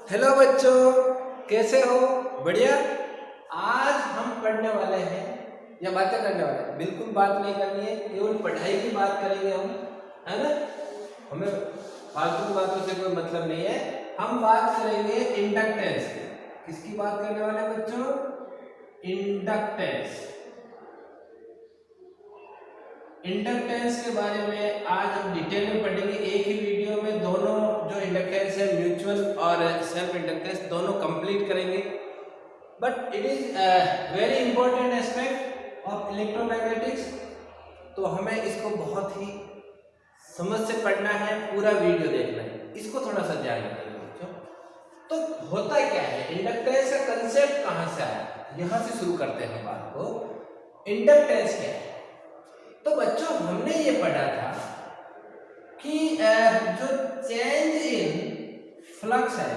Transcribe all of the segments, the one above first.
Hello बच्चों, कैसे हो? बढ़िया। आज हम पढ़ने वाले हैं या बातें करने वाले हैं। बिल्कुल बात नहीं करनी है, केवल पढ़ाई की बात करेंगे हम, है ना। हमें फालतू की बातों से कोई मतलब नहीं है। हम बात करेंगे इंडक्टेंस की। किसकी बात करने वाले हैं बच्चों? इंडक्टेंस। इंडक्टेंस के बारे में आज हम डिटेल में पढ़ेंगे। एक ही वीडियो में दोनों जो इंडक्टेंस है, म्यूचुअल और सेल्फ इंडक्टेंस, दोनों कंप्लीट करेंगे। But it is very important aspect of electromagnetics, तो हमें इसको बहुत ही समझ से पढ़ना है, पूरा वीडियो देखना है। इसको थोड़ा सा ध्यान रखिएगा बच्चों। तो होता क्या है, इंडक्टेंस का कंसेप्ट कहाँ से आया, यहाँ से शुरू करते हैं बात को। इंडक्टेंस क्या है? तो बच्चों हमने ये पढ़ा था कि जो चेंज इन फ्लक्स है,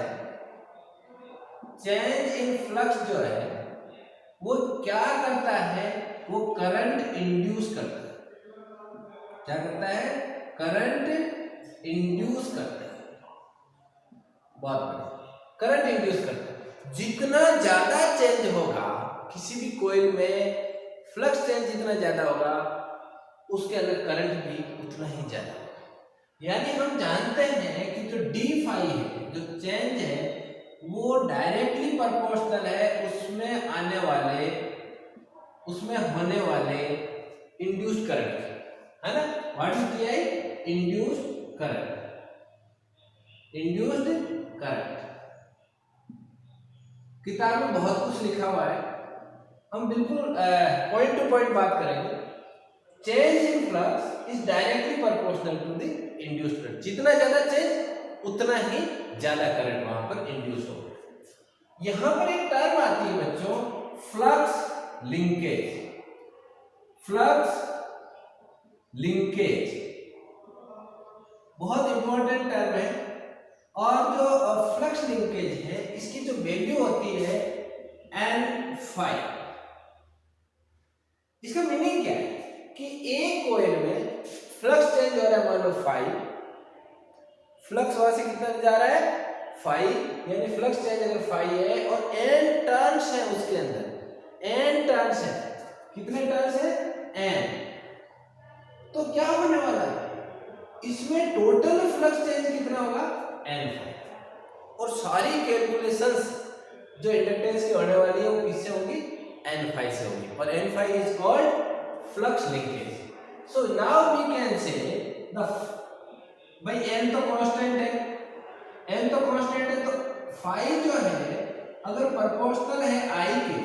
चेंज इन फ्लक्स जो है वो क्या करता है, वो करंट इंड्यूस करता है। क्या करता है? करंट इंड्यूस करता है। बहुत बढ़िया, करंट इंड्यूस करता है। जितना ज्यादा चेंज होगा किसी भी कॉइल में, फ्लक्स चेंज जितना ज्यादा होगा उसके अंदर करंट भी उतना ही ज्यादा होगा। यानी हम जानते हैं कि जो डी फाई है, जो चेंज है, वो डायरेक्टली प्रोपोर्शनल है उसमें आने वाले, उसमें होने वाले इंड्यूस्ड करंट, है ना। What is D I? Induced current. Induced current किताब में बहुत कुछ लिखा हुआ है, हम बिल्कुल पॉइंट टू पॉइंट बात करेंगे। Change in flux is directly proportional to the induced current. जितना ज्यादा चेंज उतना ही ज्यादा करंट वहां पर इंड्यूस होगा। यहां पर एक टर्म आती है बच्चों, फ्लक्स लिंकेज। फ्लक्स लिंकेज बहुत इंपॉर्टेंट टर्म है। और जो फ्लक्स लिंकेज है, इसकी जो वैल्यू होती है एन फाई। इसका मीनिंग क्या है कि एक कॉइल में फ्लक्स चेंज हो रहा है, मान लो फाई, फ्लक्स वहां से कितना जा रहा है? फाई, यानी फ्लक्स चेंज अगर फाई है और एन टर्न्स है उसके अंदर, एन टर्न्स है, कितने टर्न्स है? एन। तो क्या होने वाला है इसमें? टोटल फ्लक्स चेंज कितना होगा? N phi. और सारी कैलकुलेशंस जो इंडक्टेंस की होने वाली है वो किससे होगी? एन फाई से होगी। और N phi is called flux linkage. So now we can say the, भाई एन तो कांस्टेंट है, एन तो कांस्टेंट है, तो फाई जो है अगर प्रोपोर्शनल है आई के,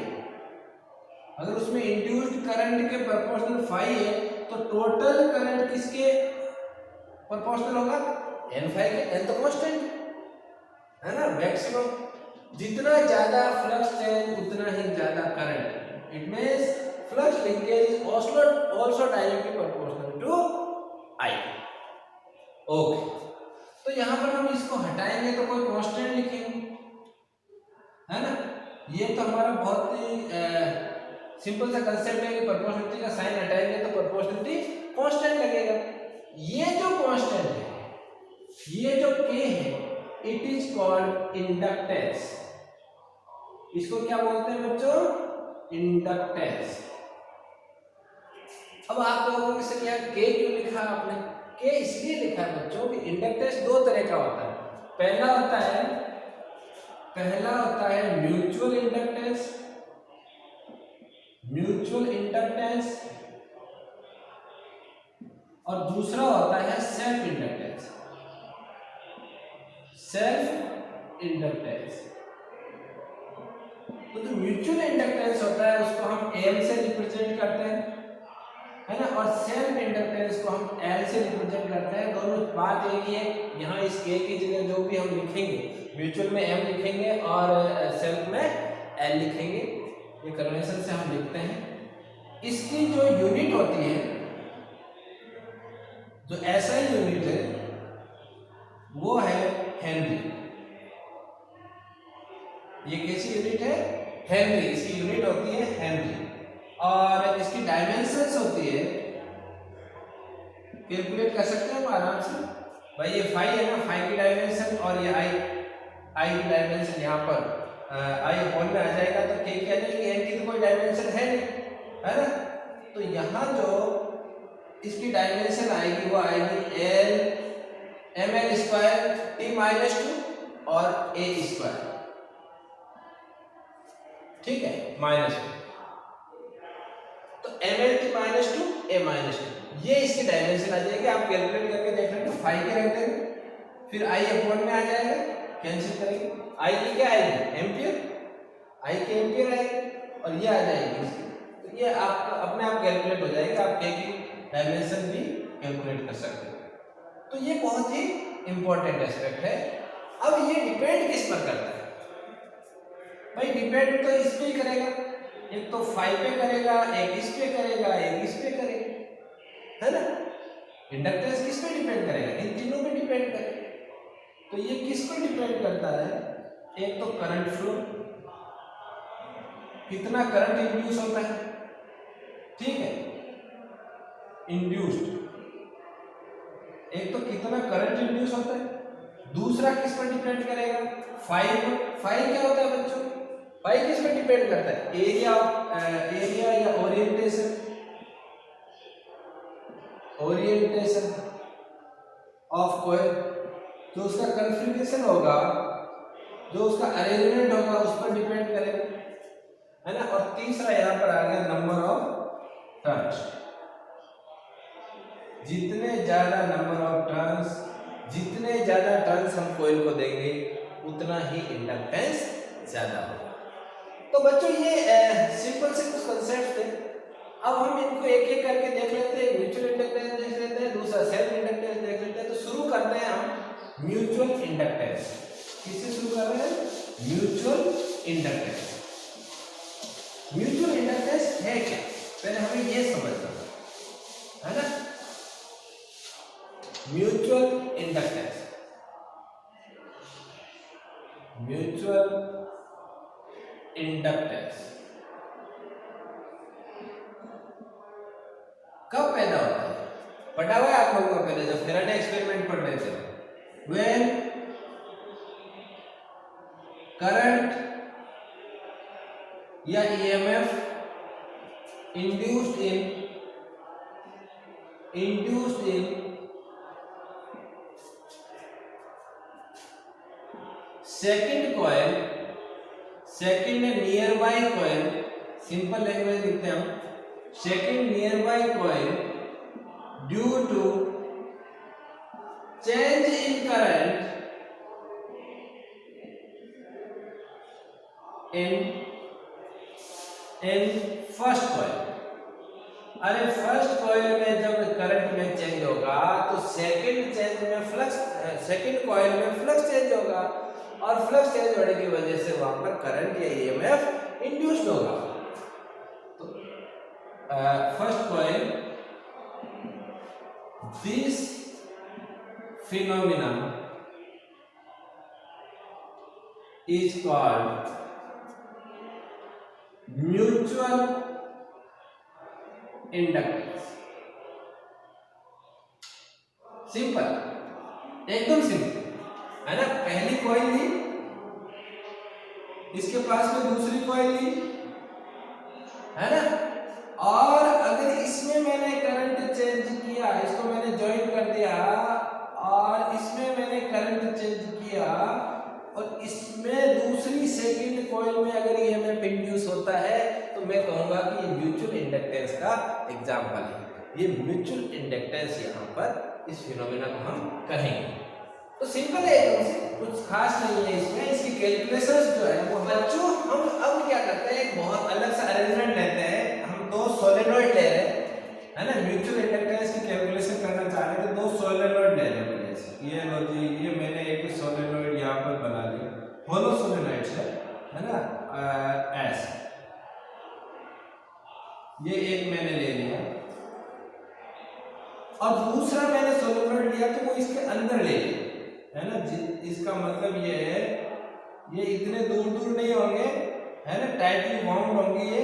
अगर उसमें इंड्यूस्ड करंट के प्रोपोर्शनल फाई है, तो टोटल करंट किसके प्रोपोर्शनल होगा? एन फाई के। एन तो कांस्टेंट है ना, मैक्सिमम। जितना ज्यादा फ्लक्स चेंज उतना ही ज्यादा current. It means flux linkage is also directly proportional to I। Okay, तो यहां पर हम इसको हटाएंगे तो कोई कांस्टेंट लिखेंगे, है ना। ये तो हमारा बहुत ही सिंपल सा कंसेप्ट है कि प्रोपोर्शनलिटी का साइन हटाएंगे तो प्रोपोर्शनलिटी कांस्टेंट लगेगा। ये जो कांस्टेंट है, ये जो K है, इट इज कॉल्ड इंडक्टेंस। इसको क्या बोलते हैं बच्चों? इंडक्टेंस। अब आप लोगों से क्या K क्यों लिखा आपने? K इसलिए लिखा है बच्चों कि इंडक्टेंस दो तरह का होता है। पहला होता है म्यूचुअल इंडक्टेंस, म्यूचुअल इंडक्टेंस, और दूसरा होता है सेल्फ इंडक्टेंस, सेल्फ इंडक्टेंस। तो जो म्यूचुअल इंडक्टेंस होता है उसको हम M से रिप्रेजेंट करते हैं, है ना, और सेल्फ इंडक्टेंस को हम L से रिप्रेजेंट करते हैं। दोनों बात एक ही है। यहाँ इस K की जगह जो भी हम लिखेंगे, म्यूचुअल में M लिखेंगे और सेल्फ में L लिखेंगे। ये कन्वेंशन से हम लिखते हैं। इसकी जो यूनिट होती है, जो SI यूनिट है, वो है हेनरी। ये कैसी यूनिट है? हेनरी। इसकी यूनिट होती है हेनरी। और इसकी डायमेंशंस होती है, कैलकुलेट कर सकते हैं हम आराम से। भाई ये फाई है ना, फाई की डायमेंशन, और ये आई की डायमेंशन यहाँ पर आई अपॉन में आ जाएगा तो के की आ जाएगी, एन की तो कोई डायमेंशन है नहीं, है ना। तो यहाँ जो इसकी डायमेंशन आएगी वो आएगी L M L square T minus 2 और ए स्क्वायर, ठीक है, माइनस 2। तो M L T minus 2 A minus 2 ये इसकी डायमेंशन आ जाएगी। आप कैलकुलेट करके देख लेंगे, 5 के रख देंगे, फिर आई अपॉन में आ जाएगा, कैंसिल करेंगे, आई की क्या आएगी एम्पियर, आई के एम्पियर आएगी और ये आ जाएगी इसकी। तो ये आपका अपने आप कैलकुलेट हो जाएगा, आप के की डायमेंशन भी कैलकुलेट कर सकते हो। तो ये बहुत ही इंपॉर्टेंट एस्पेक्ट है। अब ये डिपेंड किस पर करता है भाई, डिपेंड तो इस पे ही करेगा, एक तो 5 पे करेगा, एक इस पे करेगा, एक इस पे करेगा, है ना। इंडक्टेंस किस पे डिपेंड करेगा, इन तीनों पे डिपेंड करेगा। तो ये किस पर डिपेंड करता है, एक तो करंट फ्लो, कितना करंट इंड्यूस होता है, ठीक है, इंड्यूस्ड, एक तो कितना करंट इंड्यूस होता है, दूसरा किस पर डिपेंड करेगा, 5 क्या होता है बच्चों, 5 किस पर डिपेंड करता है, एरिया या ओरिएंटेशन ऑफ कॉइल, जो उसका कॉन्फ़िगरेशन होगा, जो उसका अरेंजमेंट होगा उस पर डिपेंड करेगा, है ना। और तीसरा यहाँ पर आ गया नंबर ऑफ टर्न्स, जितने ज्यादा नंबर ऑफ टर्न्स, जितने ज्यादा टर्न्स हम कॉइल को देंगे उतना ही इंडक्टेंस ज्यादा होगा। तो बच्चों ये सिंपल से कुछ कंसेप्ट थे। अब हम इनको एक एक करके देख लेते हैं, म्यूचुअल इंडक्टेंस देख लेते हैं, दूसरा सेल्फ इंडक्टेंस देख लेते हैं। तो शुरू करते हैं हम म्यूचुअल इंडक्टेंस। किससे शुरू कर रहे हैं, म्यूचुअल इंडक्टेंस। म्यूचुअल इंडक्टेंस है क्या, पहले हमें ये समझना है ना। म्यूचुअल इंडक्टेंस, म्यूचुअल इंडक्टेंस कब पैदा होता है, पढ़ा हुआ है आप लोगों को पहले जब फेराडे एक्सपेरिमेंट पढ़ रहे थे, व्हेन करंट या EMF induced in second coil, second nearby coil, simple language लिखते हैं हम, second nearby coil due to change in current in first coil. अरे फर्स्ट कॉइल में जब करंट में चेंज होगा तो सेकंड चेंज में फ्लक्स, सेकंड कॉइल में फ्लक्स चेंज होगा और फ्लक्स चेंज होने की वजह से वहां पर करंट या ईएमएफ इंड्यूस्ड होगा। तो first coil, this phenomenon is called mutual inductance. Simple, एकदम सिंपल है ना। पहली कॉइल ली, इसके पास में दूसरी कॉइल ली, है ना, और अगर इसमें मैंने करंट चेंज किया, इसको मैंने ज्वाइन कर दिया और इसमें मैंने करंट चेंज किया और इसमें दूसरी सेकंड कॉइल में अगर ईएमएफ इंड्यूस होता है तो मैं कहूंगा कि ये म्यूचुअल इंडक्टेंस का एग्जांपल है। ये म्यूचुअल इंडक्टेंस यहाँ पर इस फिनोमेना को हम कहेंगे। तो सिंपल है, कुछ खास नहीं है इसमें। इसकी कैलकुलेशंस जो है वो बच्चों हम अब क्या करते हैं, एक बहुत अलग सा अरेंजमेंट लेते हैं। हम दो सोलेनॉइड ले रहे हैं, है ना, म्यूचुअल इंडक्टेंस की कैलकुलेशन करना चाह रहे थे, दो सोलेनॉइड ले रहे हैं। ये लो जी, ये मैंने एक सोलेनॉइड यहाँ पर बना लिया, होलो सोलेनॉइड है ना, ऐसे ये एक मैंने ले लिया और दूसरा मैंने सोलेनॉइड लिया तो वो इसके अंदर ले लिया, है ना। इसका मतलब ये है, ये इतने दूर दूर नहीं होंगे, है ना, टाइटली बाउंड होंगे ये,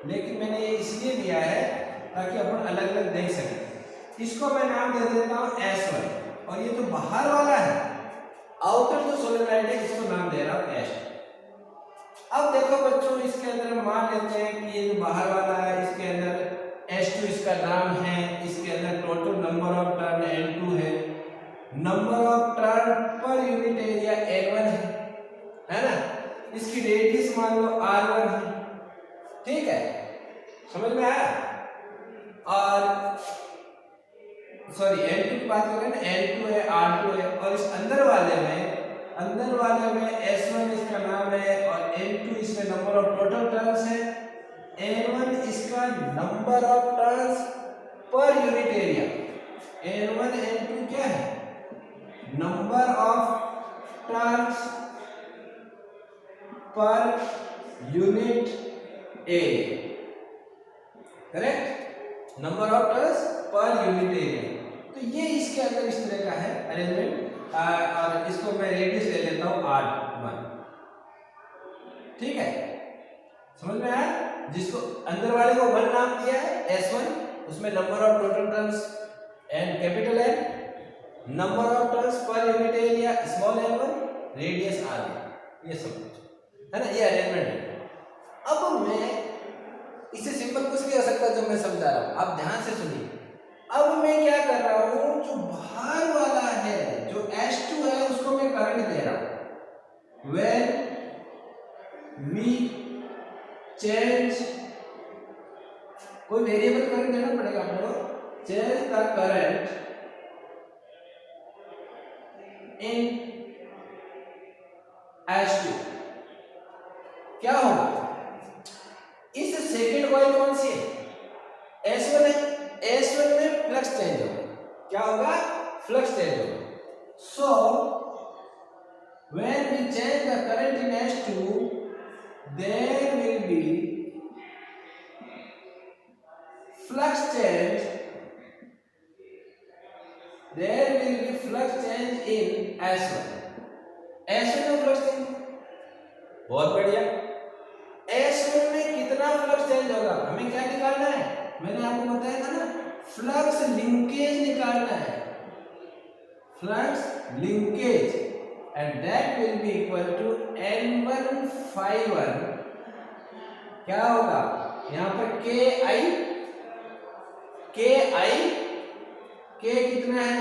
लेकिन मैंने ये इसलिए लिया है ताकि अपन अलग अलग देख सकें। इसको मैं नाम दे देता हूँ S1 और ये तो बाहर वाला है, आउटर जो सोलेनॉइड है इसको नाम दे और S2। अब देखो बच्चों, इसके अंदर मान लेते हैं कि ये जो बाहर वाला है इसके अंदर S2 इसका नाम है, इसके अंदर total number of turn N2 है, number of turn per unit area N1 है ना, इसकी रेडियस मान लो R1 है, ठीक है, समझ में आया। और सॉरी N2 की बात करें ना, N2 है, R2 है, और इस अंदर वाले में S1 इसका नाम है और N2 इसमें नंबर ऑफ टोटल टर्न्स है, N1 इसका number of turns per unit area, N1 N2 क्या है, number of turns per unit area, correct, number of turns per unit area. तो ये इसके अंदर इस तरह का है अरेंजमेंट, और इसको मैं रेडियस ले लेता हूं R1, ठीक है, समझ में आया। जिसको अंदर वाले को 1 नाम दिया है S1, उसमें number of total turns and capital N, number of turns per unit area small n1, radius R1, ये सब कुछ है ना, ये अरेंजमेंट है। अब मैं इससे सिंपल कुछ भी हो सकता है जो मैं समझा रहा हूं, आप ध्यान से सुनिए। अब मैं क्या कर रहा हूं, जो बाहर वाला है जो S2 है उसको मैं करंट दे रहा हूं। When we change, कोई वेरिएबल करंट देना पड़ेगा आप लोगों को, change the current in S2, क्या होगा, इस सेकंड कॉइल कौन सी है, S1 है, S1 में फ्लक्स चेंज होगा, क्या होगा, फ्लक्स चेंज होगा। सो when we change the current in S2, there will be flux change, there will be flux change in S1, S1 में फ्लक्स चेंज, बहुत बढ़िया। S1 में कितना फ्लक्स चेंज होगा, हमें क्या निकालना है, मैंने आपको बताया था ना, फ्लक्स लिंकेज निकालना है, flux linkage, and that will be equal to N1 phi1, क्या होगा यहां पर K कितना है,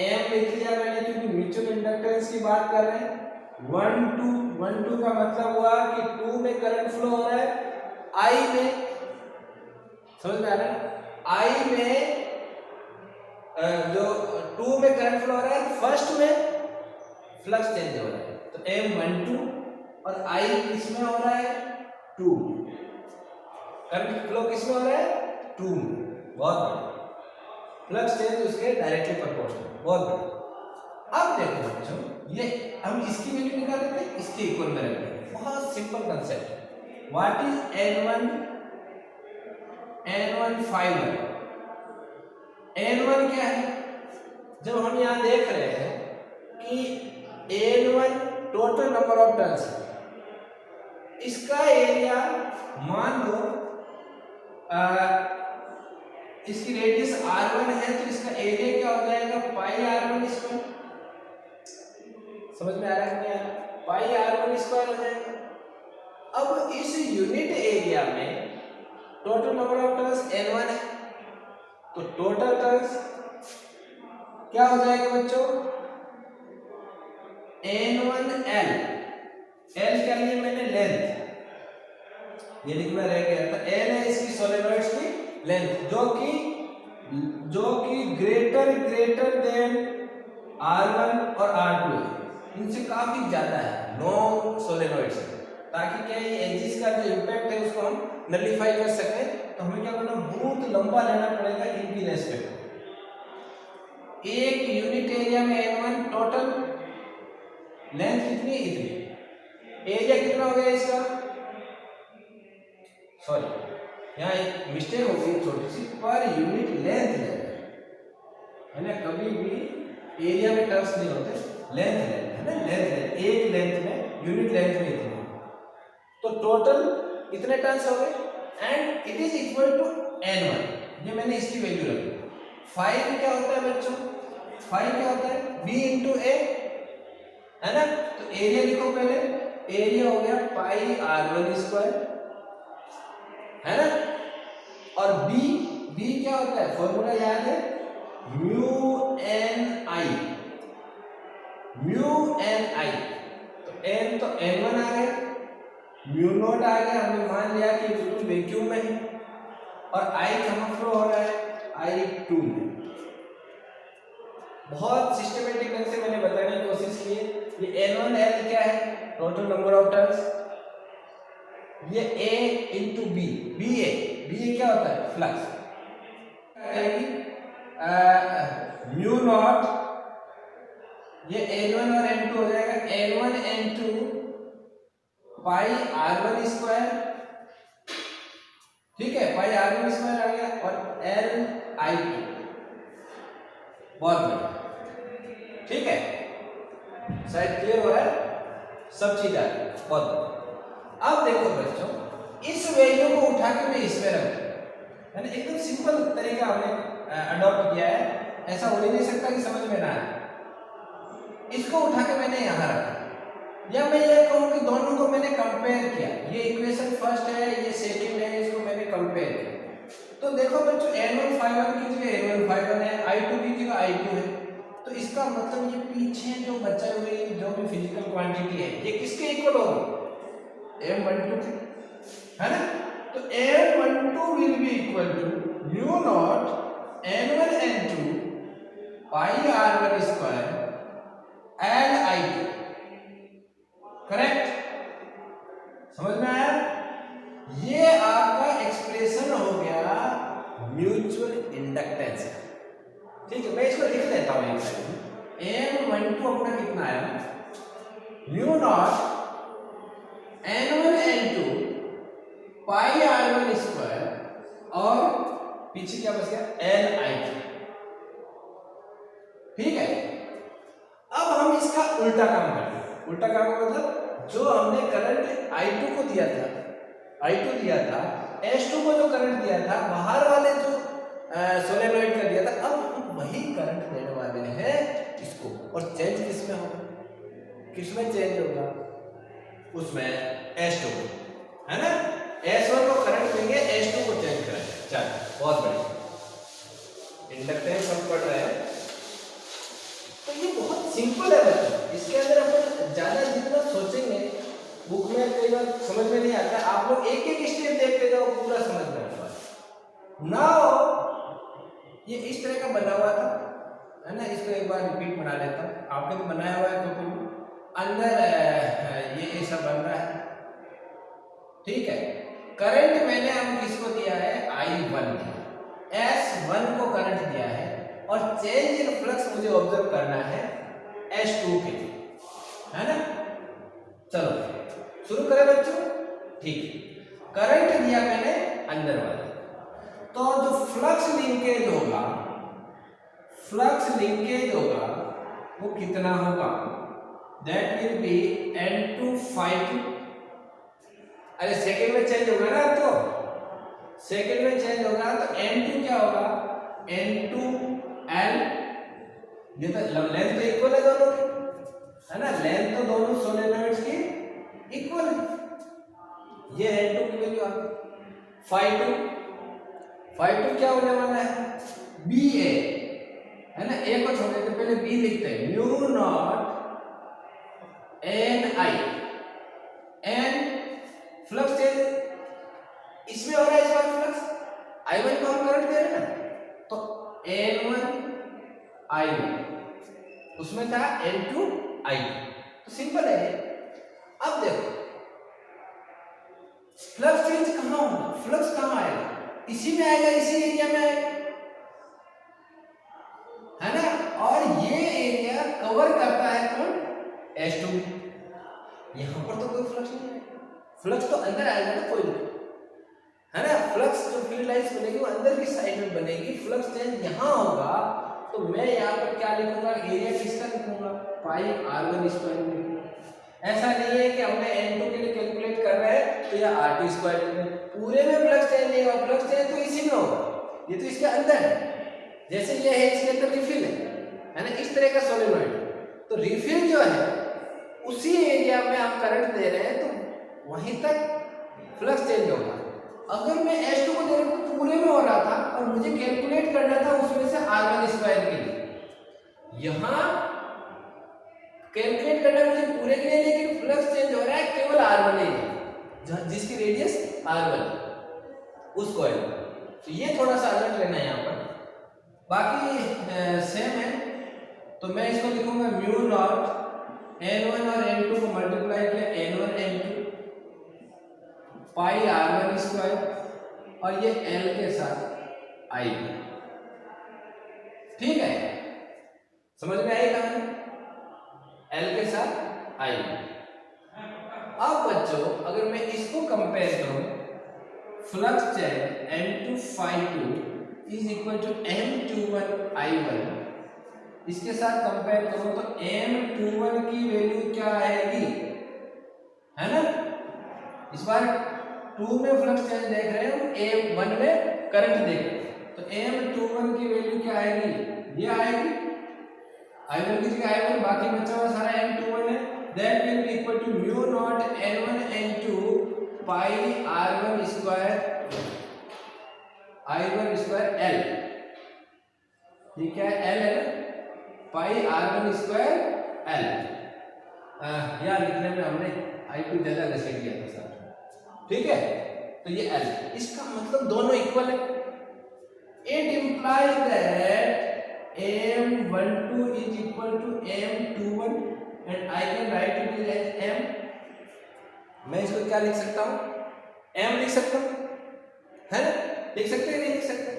M लिख लिया मैंने क्योंकि म्यूचुअल इंडक्टेंस की बात कर रहे हैं। 1 2 का मतलब हुआ कि 2 में करंट फ्लो हो रहा है, I में, समझ में आ रहा है, I में जो 2 में करंट फ्लो हो रहा है, फर्स्ट में फ्लक्स चेंज हो रहा है, तो M12 और I किसमें हो रहा है, 2, करंट फ्लो किसमें हो रहा है, 2 में, बहुत बढ़िया, फ्लक्स चेंज उसके डायरेक्टली प्रोपोर्शनल, बहुत बढ़िया। अब देखो बच्चों, ये हम इसकी वैल्यू निकाल लेते हैं, इसके इक्वल में रखते हैं, बहुत simple concept. What is N1 phi1, N1 क्या है, जब हम यहां देख रहे हैं कि N1 total number of turns है, इसका एरिया मान लो इसकी रेडियस R1 है, तो इसका एरिया क्या हो जाएगा, पाई R1 स्क्वायर, समझ में आ रहा है क्या, पाई R1 स्क्वायर हो जाएगा। अब इस यूनिट एरिया में total number of turns N1 है, तो टोटल टर्न्स क्या हो जाएगा बच्चों, N1L, L क्या लिए मैंने, लेंथ, ये लिखना रह गया था, L है इसकी सोलेनॉइड्स की लेंथ, जो कि ग्रेटर देन R1 और R2 है, इनसे काफी ज्यादा है, लॉन्ग सोलेनॉइड्स है, ताकि क्या ये एजिस का जो इंपैक्ट है उसको हम नलिफाई कर सकें, तो हमें क्या करना, बहुत लंबा लेना पड़ेगा इनकी रेस्पेक्ट। एक यूनिट एरिया में N1 टोटल लेंथ कितनी, इतनी, एरिया कितना हो गया इसका, सॉरी यहाँ एक मिस्टेक हो गई छोटी सी, पर यूनिट लेंथ है ना, कभी भी एरिया में टर्म्स नहीं होते, लेंथ है ना, लेंथ, एक लेंथ में, यूनिट लेंथ में इतनी, तो टोटल इतने टर्न्स हो गए, and it is equal to N1, ये मैंने इसकी वैल्यू रखी। फाइव क्या होता है बच्चों, फाइव क्या होता है, B इंटू A, है ना। तो एरिया लिखो पहले, एरिया हो गया पाई r1 स्क्वायर, है ना। और बी, बी क्या होता है, फॉर्मूला याद है, म्यू एन आई, म्यू एन आई। तो एन तो n1 आ गया, म्यू नॉट आ गया, हमने मान लिया कि बिल्कुल वैक्यूम में है, और आई कहाँ फ्लो हो रहा है, I2 में। बहुत सिस्टमेटिक ढंग से मैंने बताने की कोशिश की है। ये N1L क्या है, टोटल नंबर ऑफ टर्न्स, ये A इंटू बी, बी ए क्या होता है, फ्लक्स, म्यू नॉट, ये N1 और N2 हो जाएगा, N1 N2 pi R1 square, ठीक है, पाई R1 स्क्वायर आ गया, और L/I2, बहुत बढ़िया, ठीक है, शायद क्लियर हो रहा है, सब चीज आ गई, बहुत बढ़िया। अब देखो बच्चों, इस वैल्यू को उठा के मैं इसमें रख दूं, है ना, एकदम सिंपल तरीका हमने अडॉप्ट किया है, ऐसा हो ही नहीं सकता कि समझ में ना आए। इसको उठा के मैंने यहाँ रखा, या मैं ये कहूँ कि दोनों को मैंने कंपेयर किया, ये इक्वेशन फर्स्ट है, ये सेकंड है, इसको मैंने कंपेयर किया। तो देखो बच्चों, N1 ∅1 की जगह N1 ∅1 है, I2 की जगह I2 है, तो इसका मतलब ये पीछे जो बचा हुए जो भी फिजिकल क्वांटिटी है, ये किसके इक्वल होगी, M12, है ना। तो M12 will be equal to mu naught N1 N2 pi R1 square L/I2, correct, समझ में आया। ये आपका एक्सप्रेशन हो गया म्यूचुअल इंडक्टेंस, ठीक है। मैं इसको लिख देता हूं, M12 अपना कितना आया, mu naught N1 N2 pi R1 square, और पीछे क्या बच गया, L/I2, ठीक है। अब हम इसका उल्टा काम करें, उल्टा काम का मतलब जो हमने करंट I2 को दिया था, I2 दिया था, S2 को जो करंट दिया था, बाहर वाले जो सोलेनोइड का दिया था, अब हम वही करंट देने वाले हैं इसको, और चेंज किसमें होगा, किसमें चेंज होगा, उसमें S2, है ना। S1 को करंट देंगे, S2 को चेंज करेंगे, चलो बहुत बढ़िया, इंडक्टेंस हम पढ़ रहे हैं। तो ये बहुत सिंपल है बच्चों, इसके अंदर अपन ज्यादा जितना सोचेंगे बुक में कई बार समझ में नहीं आता, आप लोग एक एक स्टेप देखते जाओ, पूरा समझ में आता है। नाउ ये इस तरह का बना हुआ था, है ना, इसको एक बार रिपीट बना लेता हूँ, आपने तो बनाया हुआ है कॉपी में, अंदर ये ऐसा बन रहा है, ठीक है। करंट मैंने अब किसको दिया है, I1 दिया, S1 को करंट दिया है, और चेंज इन फ्लक्स मुझे ऑब्जर्व करना है S2 के लिए, है ना। चलो शुरू करें बच्चों, ठीक। करंट दिया मैंने अंदर वाला, तो जो फ्लक्स लिंकेज होगा, फ्लक्स लिंकेज होगा वो कितना होगा, दैट विल बी N2 ∅2, अरे सेकेंड में चेंज होगा ना, तो सेकेंड में चेंज होगा, तो N2 क्या होगा, N2L, ये तो लेंथ तो इक्वल है दोनों की, है ना, लेंथ तो दोनों सोलेनोइड्स की इक्वल है, ये N2 की वैल्यू आ गई, ∅2 क्या होने वाला है, BA, है ना, A को छोड़ देते पहले B लिखते हैं, mu naught NI, N flux change इसमें हो रहा है, इस बार फ्लक्स I1 को हम करंट दे रहे हैं ना, तो N1 I1 उसमें था N2 I2, तो सिंपल है। अब देखो फ्लक्स चेंज कहां होगा, फ्लक्स कहां आएगा, इसी में आएगा, इसी एरिया में आएगा, है ना, और ये एरिया कवर करता है कौन, S2, यहां पर तो कोई फ्लक्स नहीं आएगा, फ्लक्स तो अंदर आएगा ना कोई, है ना, फ्लक्स जो फील्ड लाइंस बनेगी वो अंदर की साइड में बनेगी, फ्लक्स चेंज यहां होगा, तो मैं यहाँ पर क्या लिखूंगा, एरिया किसका लिखूंगा, पाई R1 स्क्वायर लिखूंगा। ऐसा नहीं है कि हमने N2 के लिए कैलकुलेट कर रहे हैं तो यह R2 स्क्वायर लिखेंगे, पूरे में फ्लक्स चेंज नहीं होगा, फ्लक्स चेंज तो इसी में होगा, ये तो इसके अंदर है, जैसे ये है इसके अंदर रिफिल है ना, इस तरह का सोलेनोइड, तो रिफिल जो है उसी एरिया में आप करंट दे रहे हैं तो वहीं तक फ्लक्स चेंज होगा। अगर मैं H2 को दे रहा हूं तो पूरे में हो रहा था और मुझे कैलकुलेट करना था उसमें से R1 स्क्वायर के लिए, यहाँ कैलकुलेट करना मुझे पूरे के लिए, लेकिन फ्लक्स चेंज हो रहा है केवल R1 एरिया जिसकी रेडियस R1 उस कॉइल। तो ये थोड़ा सा अलर्ट लेना है यहाँ पर, बाकी सेम है। तो मैं इसको लिखूंगा म्यू नॉट N1 और N2 को मल्टीप्लाई किया N1 N2 pi R1 square और ये L के साथ I, ठीक है, समझ में आई कहानी? L के साथ I। अब बच्चों अगर मैं इसको कंपेयर करूं, flux change N2 phi2 is equal to M21 I1, इसके साथ कंपेयर करो तो M21 की वैल्यू क्या आएगी, है ना? इस बार 2 में फ्लक्स चेंज देख रहे हैं, M1 में करंट देख रहे हैं, तो M21 की वैल्यू क्या आएगी, ये आएगी I1 की जगह I1, बाकी बचा हुआ सारा M21 है। That will be equal to mu naught N1 N2 pi R1 square I1 square L, ये क्या है, L है ना, पाई R1 स्क्वायर L। यहाँ लिखने में हमने I2 ज्यादा घसीट दिया था साथ, ठीक है? तो ये L, इसका मतलब दोनों इक्वल है। It implies that M12 is equal to M21 and I can write it as M। मैं इसको क्या लिख सकता हूँ, M लिख सकता हूँ, है ना? लिख सकते हैं, नहीं लिख सकते?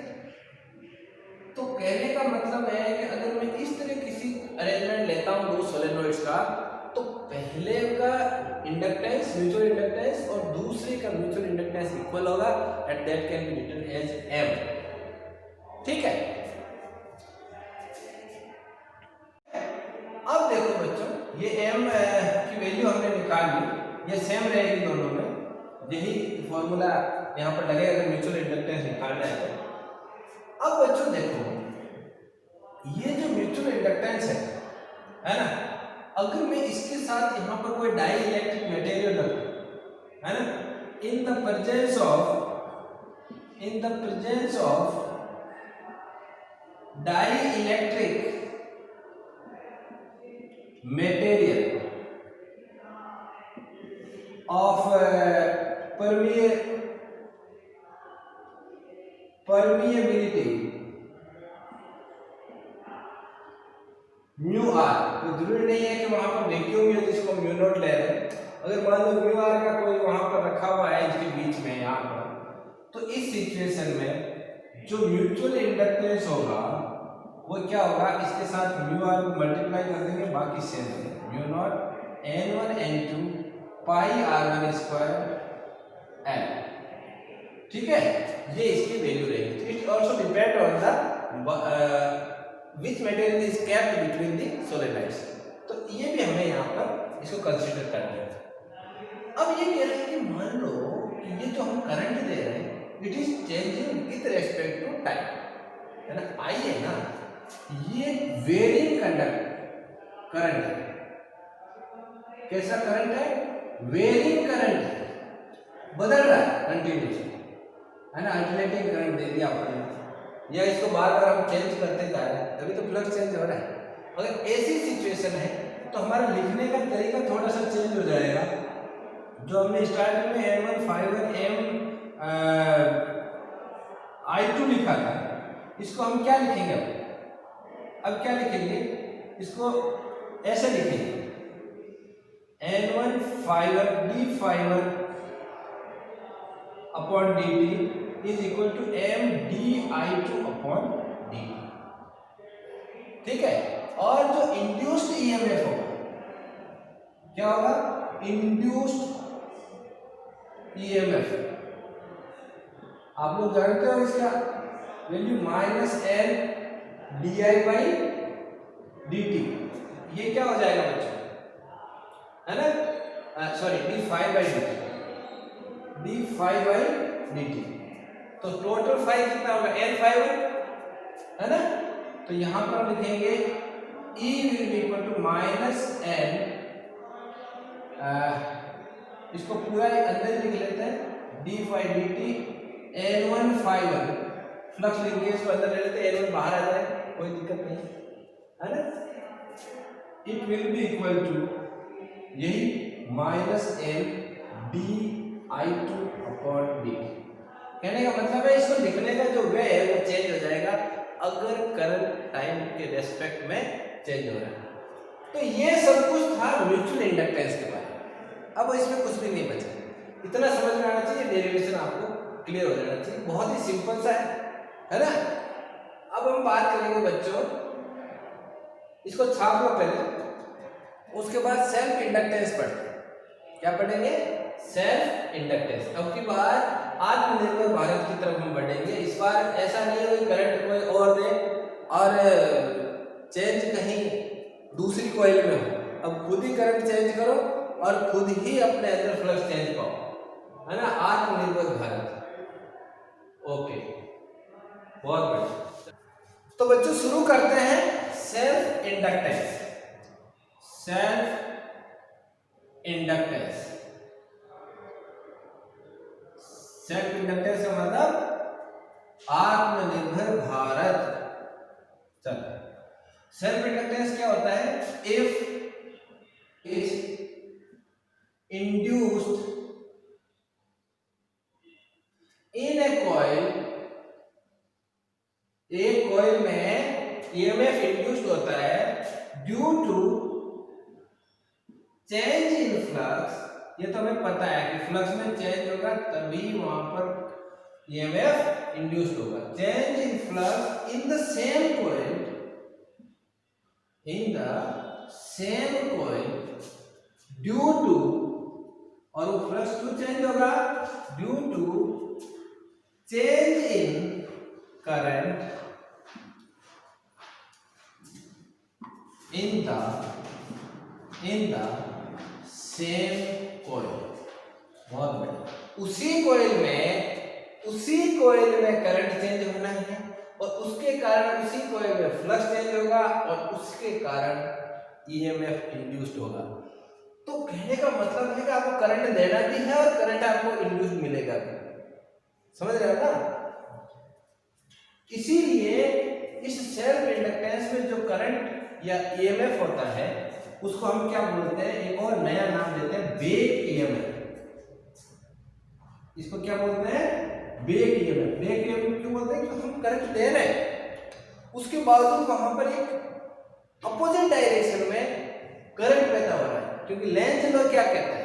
तो कहने का मतलब है कि अगर मैं इस तरह किसी अरेंजमेंट लेता हूँ दो सोलेनोइड्स का, तो पहले का इंडक्टेंस म्यूचुअल इंडक्टेंस और दूसरे का म्यूचुअल इंडक्टेंस इक्वल होगा, and that can be written as M, ठीक है? अब देखो बच्चों, ये M की वैल्यू हमने निकाल ली, ये सेम रहेगी दोनों में, यही फॉर्मूला यहाँ पर लगेगा अगर म्यूचुअल इंडक्टेंस निकालना है तो। अब बच्चों देखो, ये जो म्यूचुअल इंडक्टेंस है ना, अगर मैं इसके साथ यहाँ पर कोई डाई इलेक्ट्रिक मटेरियल रखूं, है ना, in the presence of dielectric material of permeability mu R, तो जरूरी नहीं है कि वहां पर वैक्यूम है जिसको म्यू नॉट ले रहे हैं। अगर मान लो म्यू आर का कोई वहां पर रखा हुआ है इसके बीच में यहाँ पर, तो इस सिचुएशन में जो म्यूचुअल इंडक्टेंस होगा वो क्या होगा, इसके साथ म्यू आर को मल्टीप्लाई कर देंगे, बाकी सेम है, mu naught N1 N2 pi R1 square L, ठीक है? ये इसकी वैल्यू रहेगी। It also depend on the which material is kept between the solenoids, तो ये भी हमें यहाँ पर इसको कंसीडर करना है। अब ये कह रहे हैं कि मान लो कि ये जो हम करंट दे रहे हैं it is changing with respect to time, है ना? आई है ना, ये वेरिंग करंट है। कैसा करंट है? वेरिंग करंट है, बदल रहा है कंटिन्यूसली, है ना? अल्टरनेटिंग करंट दे दिया आपने, या इसको बार बार हम चेंज करते जा रहे हैं, तभी तो फ्लक्स चेंज हो रहा है। अगर ऐसी सिचुएशन है तो हमारा लिखने का तरीका थोड़ा सा चेंज हो जाएगा। जो हमने स्टार्टिंग में N1 phi1 M I2 लिखा था, इसको हम क्या लिखेंगे अब क्या लिखेंगे? इसको ऐसे लिखेंगे N1 phi1 d phi1 upon dt is equal to M di2 upon dt, ठीक है? और जो इंड्यूस्ड ईएमएफ होगा क्या होगा? इंड्यूस्ड ईएमएफ आप लोग जानते हो इसका value -L di by dt, ये क्या हो जाएगा बच्चों, है ना? Sorry d phi by dt, तो टोटल फाई कितना होगा? L phi1, है ना? तो यहां पर लिखेंगे E will be equal to -L इसको पूरा अंदर लिख लेते हैं, D phi D T N1 phi 1, flux linkage को अंदर ले लेते हैं, N1 बाहर आ जाए, कोई दिक्कत नहीं है ना। It will be equal to यही minus N D I two upon D. कहने का मतलब है इसको लिखने का जो वे है वो चेंज हो जाएगा अगर करंट टाइम के रेस्पेक्ट में चेंज हो रहा है। तो ये सब कुछ था म्यूचुअल इंडक्टेंस के बारे में। अब इसमें कुछ भी नहीं बचा, इतना समझ में आना चाहिए, डेरिवेशन आपको क्लियर हो जाना चाहिए, बहुत ही सिंपल सा है ना। अब हम बात करेंगे बच्चों, इसको छाप लो पहले, उसके बाद सेल्फ इंडक्टेंस पढ़ते हैं। क्या पढ़ेंगे? Self inductance. अब की बार आत्मनिर्भर भारत की तरफ हम बढ़ेंगे। इस बार ऐसा नहीं है कि करंट कोई और दे और चेंज कहीं दूसरी कॉइल में हो, अब खुद ही करंट चेंज करो और खुद ही अपने अंदर फ्लक्स चेंज पाओ, है ना। आत्मनिर्भर भारत। ओके, बहुत बढ़िया। तो बच्चों शुरू करते हैं self inductance. Self inductance, self inductance का मतलब आत्मनिर्भर भारत। चलो, सेल्फ इंडक्टेंस क्या होता है? If is induced in a coil, एक कॉइल में ईएमएफ इंड्यूस्ड होता है due to change in flux. ये तो हमें पता है कि फ्लक्स में चेंज होगा तभी वहां पर ईएमएफ इंड्यूस्ड होगा। Change in flux in the same coil, in the same coil due to, और वो फ्लक्स क्यों चेंज होगा? Due to change in current in the same coil. बहुत बढ़िया। उसी कॉइल में करंट चेंज होना है और उसके कारण उसी कॉइल में फ्लक्स चेंज होगा और उसके कारण ईएमएफ इंड्यूस्ड होगा। तो कहने का मतलब है कि आपको करंट देना भी है और करंट आपको इंड्यूस्ड मिलेगा भी। समझ रहे हो ना? इसीलिए इस सेल्फ इंडक्टेंस में जो करंट या ईएमएफ होता है उसको हम क्या बोलते हैं? एक और नया नाम देते हैं बेक ईएमएफ। इसको क्या बोलते हैं? Bake EMF. बेक ईएमएफ क्यों बोलते हैं? कि हम करंट दे रहे हैं, उसके बावजूद वहां पर एक अपोजिट डायरेक्शन में करंट पैदा हो रहा है। क्योंकि लेंज लॉ क्या कहता है?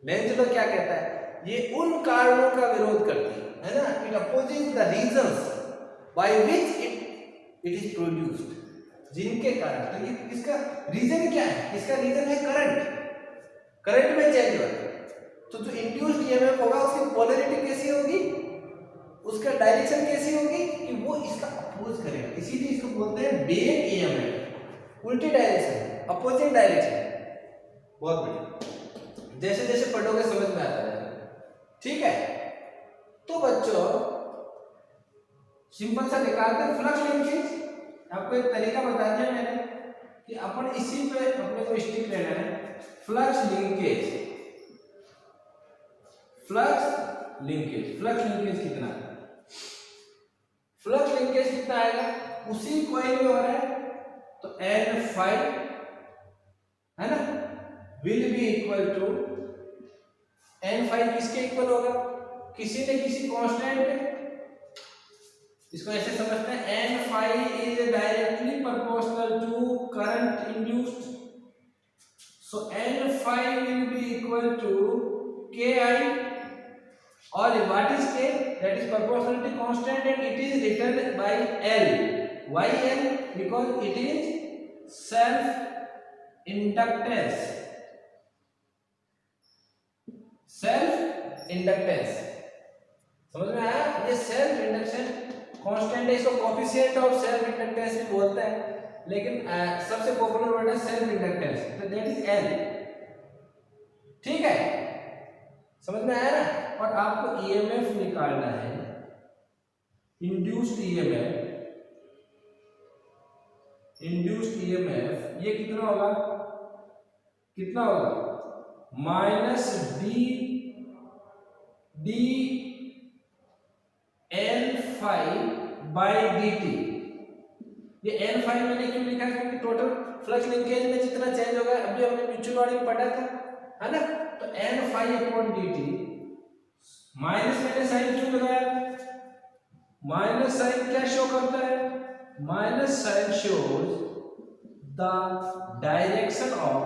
लेंज लॉ क्या कहता है? ये उन कारणों का विरोध करती है ना, it opposes the reasons by which it is produced, जिनके कारण। तो ये इसका रीजन क्या है? इसका रीजन है करंट। करंट में चेंज हो रहा है तो जो इंड्यूस्ड ईएमएफ होगा उसकी पोलैरिटी कैसी होगी, उसका डायरेक्शन कैसी होगी कि वो इसका अपोज करेगा। इसीलिए इसको बोलते हैं बेक ईएमएफ, उल्टी डायरेक्शन, अपोजिट डायरेक्शन। बहुत बढ़िया, जैसे जैसे पढ़ोगे समझ में आता है। ठीक है, तो बच्चों सिंपल सा निकालते हैं फ्लक्स लिंकेज। आपको एक तरीका बता दिया मैंने कि अपन इसी पे अपने को स्टिक लेना है। Flux linkage, flux linkage, flux linkage कितना है? फ्लक्स लिंकेज कितना आएगा? उसी कॉइल में हो रहा है तो N5 है ना, will be equal to N5 किसके इक्वल होगा? किसी न किसी कांस्टेंट। इसको ऐसे समझते हैं N5 is directly proportional to current induced, so N5 will be equal to KI, और what is K? That is proportionality constant and it is written by L. Why L? Because it is self inductance. Self inductance समझ में आया? ये self induction constant है, इसको coefficient of self inductance भी बोलते हैं, लेकिन सबसे पॉपुलर वर्ड है सेल्फ इंडक्टेंस, तो दैट इज L। ठीक है, समझ में आया ना? और आपको ईएमएफ निकालना है, इंड्यूस्ड ईएमएफ। इंड्यूस्ड ईएमएफ ये कितना होगा? कितना होगा? Minus D D N five by D T. ये एन फाइव मैंने क्यों लिखा है? क्योंकि टोटल फ्लक्स लिंकेज में जितना चेंज होगा, अभी हमने म्यूचुअल बॉन्डिंग में पढ़ा था, है ना। तो N five upon D T, minus मैंने साइन क्यों लगाया? माइनस साइन क्या शो करता है? Minus sign shows the direction of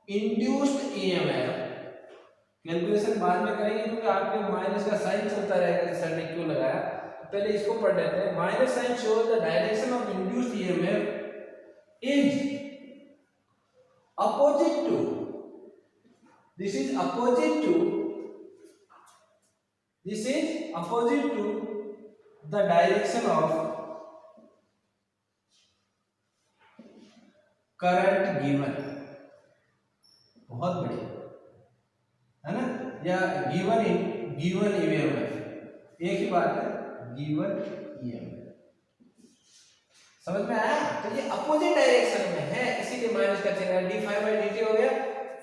induced EMF. Calculation बाद में करेंगे क्योंकि आपके माइनस का साइन चलता रहेगा कि सर ने क्यों लगाया। पहले इसको पढ़ लेते हैं। Minus sign shows the direction of induced EMF is opposite to, this is opposite to the direction of current given। बहुत बढ़िया, है ना। या given EMF, एक ही बात है, given EMF। समझ में आया? तो ये अपोजिट डायरेक्शन में है, इसीलिए माइनस का चिन्ह है। D five by D T हो गया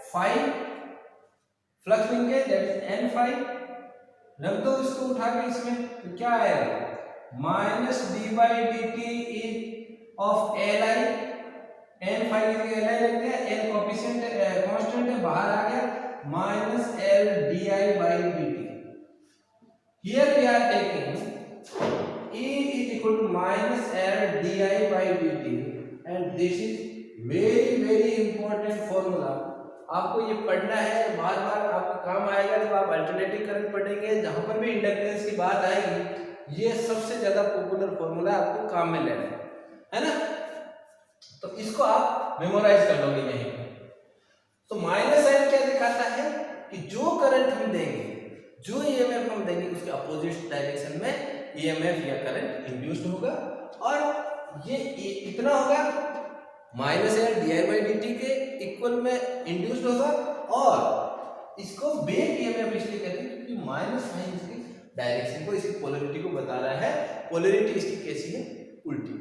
5 flux linkage, that is N five. रख दो इसको उठा के इसमें, तो क्या आएगा? Minus D by D T is of L I, N five की एल आई रख दिया, एल कोफिशिएंट कांस्टेंट है, बाहर आ गया, minus L D I by D T. Here we are taking E is equal to minus L di by dt, and this is very important formula। आपको ये पढ़ना है, बार बार आपको काम आएगा जब आप अल्टरनेटिव करंट पढ़ेंगे। जहां पर भी इंडक्टेंस की बात आएगी, ये सबसे ज्यादा पॉपुलर फॉर्मूला आपको काम में लेना है ना। तो इसको आप मेमोराइज कर लोगे यहीं पे। तो माइनस साइन क्या दिखाता है कि जो करंट हम देंगे, जो ईएमएफ हम देंगे, उसके अपोजिट डायरेक्शन में ईएमएफ या करंट इंड्यूस्ड होगा, और ये इतना होगा minus L D I by D T के इक्वल में इंड्यूस्ड होगा। और इसको बैक ईएमएफ इसलिए कहते हैं क्योंकि माइनस साइन इसकी डायरेक्शन को, इसकी पोलरिटी को बता रहा है। पोलरिटी इसकी कैसी है? उल्टी।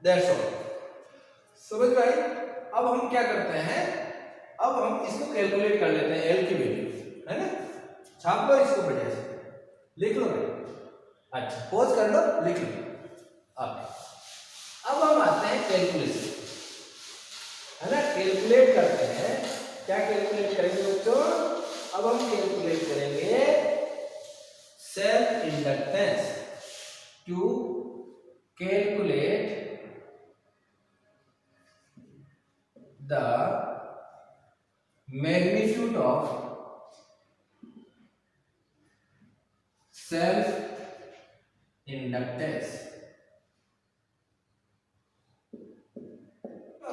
That's all. समझ में आई? अब हम क्या करते हैं, अब हम इसको कैलकुलेट कर लेते हैं, एल की वैल्यू, है ना। छाप लो इसको, बढ़िया से लिख लो भाई। अच्छा, पोज कर लो, लिख लो। अब हम आते हैं कैलकुलेशन, है ना। कैलकुलेट करते हैं, क्या कैलकुलेट करेंगे बच्चों? अब हम कैलकुलेट करेंगे self inductance to calculate the magnitude of self inductance.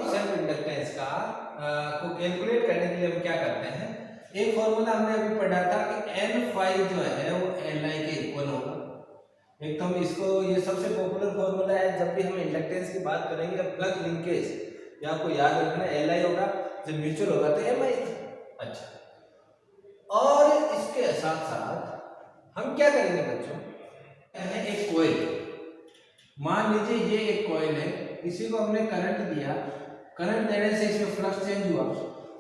Self inductance का को कैलकुलेट करने के लिए हम क्या करते हैं? एक फॉर्मूला हमने अभी पढ़ा था कि n5 जो है वो ni के इक्वल होगा। एक तो हम इसको, ये सबसे पॉपुलर फॉर्मूला है जब भी हम इंडक्टेंस की बात करेंगे। जब फ्लक्स लिंकेज, ये आपको याद रखना, li होगा, जब म्यूचुअल होगा तो mi। अच्छा, और इसके साथ साथ हम क्या करेंगे बच्चों? एक कोयल, मान लीजिए ये एक कोयल है, इसी को हमने करंट दिया, करंट देने से इसमें फ्लक्स चेंज हुआ,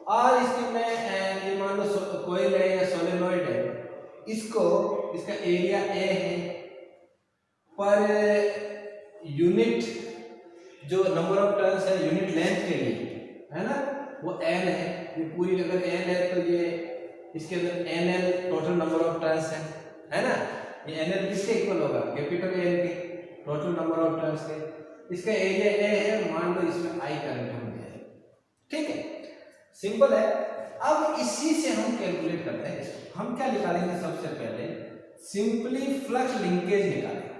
और इसके में ये मान लो कोयल है या सोलेनॉइड है, इसको, इसका एरिया ए है, पर यूनिट जो नंबर ऑफ टर्न्स है यूनिट लेंथ के लिए, है ना, वो एन है। ये पूरी अगर एन है तो ये इसके अंदर N L total number of turns है ना। ये एन एल किसके इक्वल होगा? कैपिटल एन के, टोटल नंबर ऑफ टर्न्स के। इसका एरिया ए है, मान लो इसमें आई करंट हम दे रहे हैं, ठीक है, सिंपल है। अब इसी से हम कैलकुलेट करते हैं। हम क्या निकालेंगे? सबसे पहले सिंपली फ्लक्स लिंकेज निकालेंगे।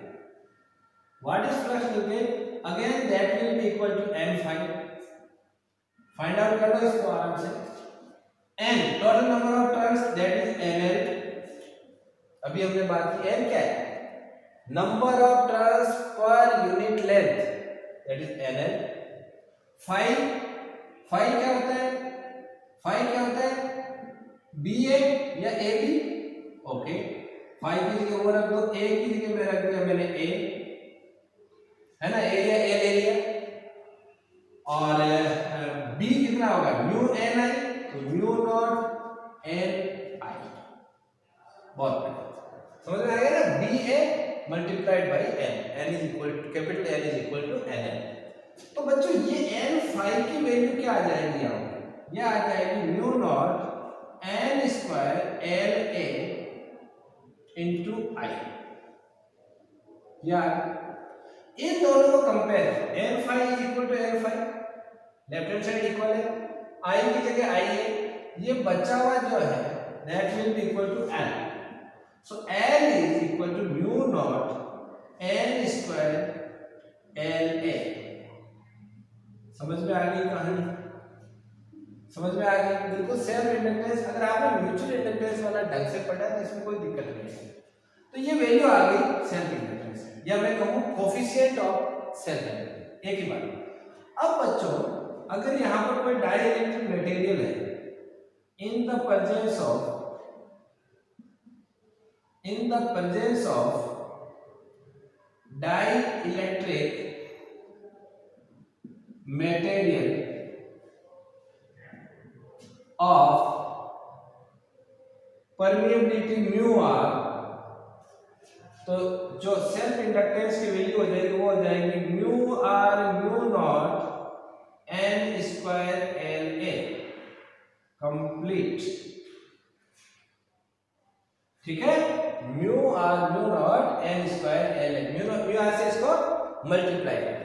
What is flux linkage? Again that will be equal to n5। Find out कर लो इसको आराम से। n total number of turns, that is nl। अभी हमने बात की, n क्या है? Number of turns per unit length, that is nl। Five क्या होता है? फाइव क्या होता है? ba या ab। ओके, फाइव की जगह वो रख दो, a की जगह में रख दिया मैंने a, है ना, एरिया l एरिया। और b कितना होगा म्यू एन आई, तो म्यू नॉट एन आई। बहुत बढ़िया, समझ में आ गया ना, B A multiplied by N, N is equal to capital N is equal to N N. तो बच्चों ये एन फाइव की वैल्यू क्या आ जाएगी यहाँ पर, ये आ जाएगी mu naught N square L A into I. यार इन दोनों को compare, N five is equal to N five, left hand side equal है, आई की जगह आई है, ये बचा हुआ जो है that will be equal to N. So N is equal to mu naught N square L A. समझ में आ गई कहानी, समझ में आ गई, बिल्कुल सेल्फ इंडक्टेंस। अगर आपने म्यूचुअल इंडक्टेंस वाला ढंग से पढ़ा तो इसमें कोई दिक्कत नहीं है। तो ये वैल्यू आ गई सेल्फ इंडक्टेंस, या मैं कहूं कोफिशिएंट ऑफ सेल्फ इंडक्टेंस, एक ही बात। अब बच्चों अगर यहां पर कोई डाइलेक्ट्रिक मटेरियल है in the presence of dielectric material of permeability mu R, तो जो सेल्फ इंडक्टेंस की वैल्यू हो जाएगी वो हो जाएगी mu R mu naught N square L A complete. ठीक है, mu R mu naught N square L A, mu R से इसको मल्टीप्लाई करें।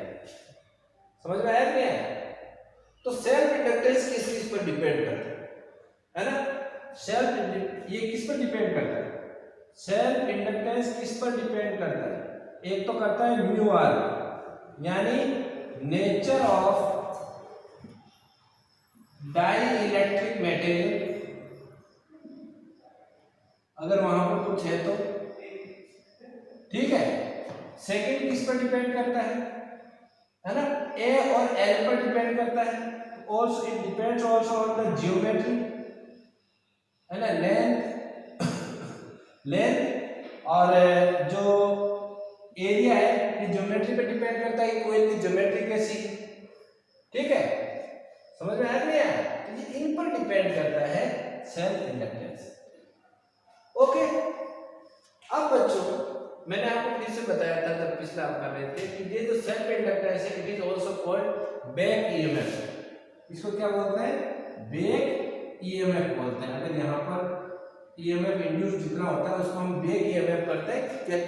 समझ में आया क्या है? तो सेल्फ इंडक्टेंस किस चीज पर डिपेंड करता है ना, ये किस पर डिपेंड करता है, सेल्फ इंडक्टेंस किस पर डिपेंड करता है, एक तो करता है म्यू आर, यानी नेचर ऑफ डाइइलेक्ट्रिक मटेरियल, अगर वहां पर कुछ है तो ठीक है। सेकंड किस पर डिपेंड करता है ना, ए और एल पर डिपेंड करता है, also it depends also on the geometry, है ना, लेंथ और जो एरिया है ये ज्योमेट्री पे डिपेंड करता है कि कोई की ज्योमेट्री कैसी है। ठीक है, समझ में आ गया, तो ये इन पर डिपेंड करता है सेल्फ इंडक्टेंस। ओके, अब बच्चों मैंने आपको फिर से बताया था तब पिछला आप कर रहे थे कि ये जो सेल्फ इंडक्टेंस है it is also called back EMF. इसको क्या बोलते हैं, बैक ईएमएफ बोलते हैं। अगर यहाँ पर ईएमएफ इंड्यूस जितना होता है उसको हम बैक ईएमएफ कहते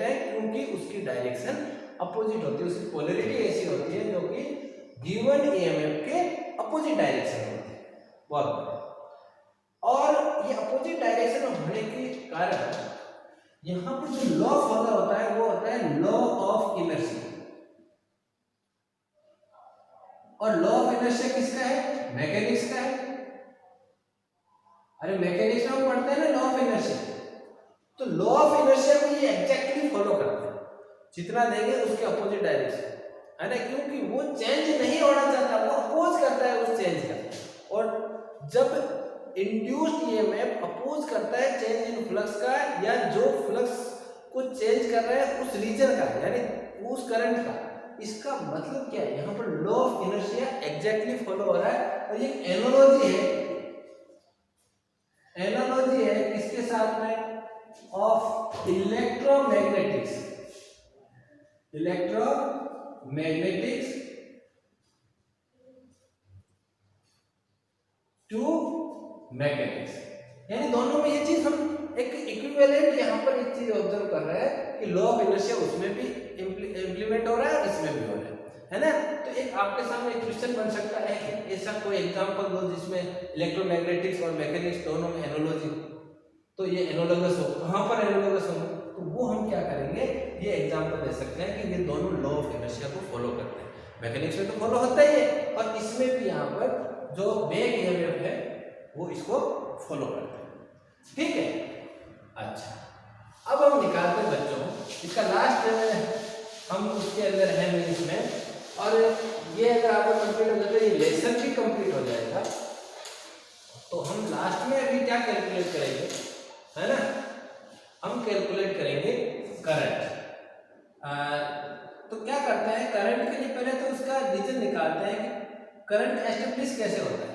हैं, क्योंकि उसकी डायरेक्शन अपोजिट होती है, उसकी पोलैरिटी ऐसी होती है जो कि गिवन ईएमएफ के अपोजिट डायरेक्शन होती है। बहुत, और ये अपोजिट डायरेक्शन होने के कारण यहाँ पर जो लॉ फॉलो होता है वो होता है लॉ ऑफ इनर्शिया। और लॉ ऑफ इनर्शिया किसका है, मैकेनिक्स का है। अरे मैकेनिक्स में हम पढ़ते हैं ना लॉ ऑफ इनर्शिया, तो लॉ ऑफ इनर्शिया को ये एग्जैक्टली फॉलो करते हैं, जितना देंगे उसके अपोजिट डायरेक्शन, है ना, क्योंकि वो चेंज नहीं होना चाहता, वो अपोज करता है उस चेंज का। और जब इंड्यूस्ड ईएमएफ अपोज करता है चेंज इन फ्लक्स का, या जो फ्लक्स को चेंज कर रहा है उस रीजन का, यानी उस करंट का, इसका मतलब क्या है, यहाँ पर law of inertia exactly follow हो रहा है। और ये एनालॉजी है, एनालॉजी है किसके साथ में, of electromagnetics, electromagnetics to mechanics, यानी दोनों में ये चीज हम एक इक्विवेलेंट यहाँ पर एक चीज ऑब्जर्व कर रहे हैं कि लॉ ऑफ इनर्शिया उसमें भी इंप्लीमेंट हो रहा है और इसमें भी हो रहा है ना। तो एक आपके सामने एक क्वेश्चन बन सकता है कि ऐसा कोई एग्जांपल दो जिसमें इलेक्ट्रोमैग्नेटिक्स और मैकेनिक्स दोनों में एनालॉजी, तो ये एनालॉगस हो, कहाँ पर एनालॉगस हो, तो वो हम क्या करेंगे, ये एग्जांपल दे सकते हैं कि ये दोनों लॉ ऑफ इनर्शिया को फॉलो करते हैं। मैकेनिक्स में तो फॉलो होता ही है और इसमें भी यहाँ पर जो बैक ईएमएफ है वो इसको फॉलो करते हैं। ठीक है, अच्छा, अब हम निकालते हैं बच्चों इसका लास्ट, हम उसके अंदर है मिनट में, और ये अगर आपको कंप्लीट हो जाता है ये लेसन भी कंप्लीट हो जाएगा। तो हम लास्ट में अभी क्या कैलकुलेट करेंगे, है ना, हम कैलकुलेट करेंगे करंट। तो क्या करते हैं, करंट के लिए पहले तो उसका रीजन निकालते हैं कि करंट एस्टेब्लिश कैसे होता है।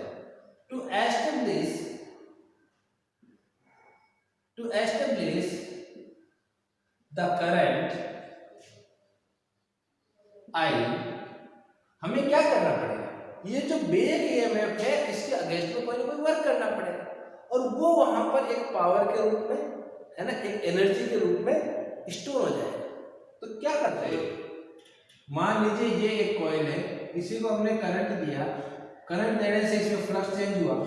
To establish the current I, हमें क्या करना पड़ेगा, ये जो बैक ईएमएफ है इसके अगेंस्ट में कोई ना कोई वर्क करना पड़ेगा, और वो वहां पर एक पावर के रूप में है ना, एक एनर्जी के रूप में स्टोर हो जाएगा। तो क्या करते हैं, मान लीजिए ये एक कॉइल है, इसी को हमने करंट दिया, करंट देने से इसमें फ्लक्स चेंज हुआ,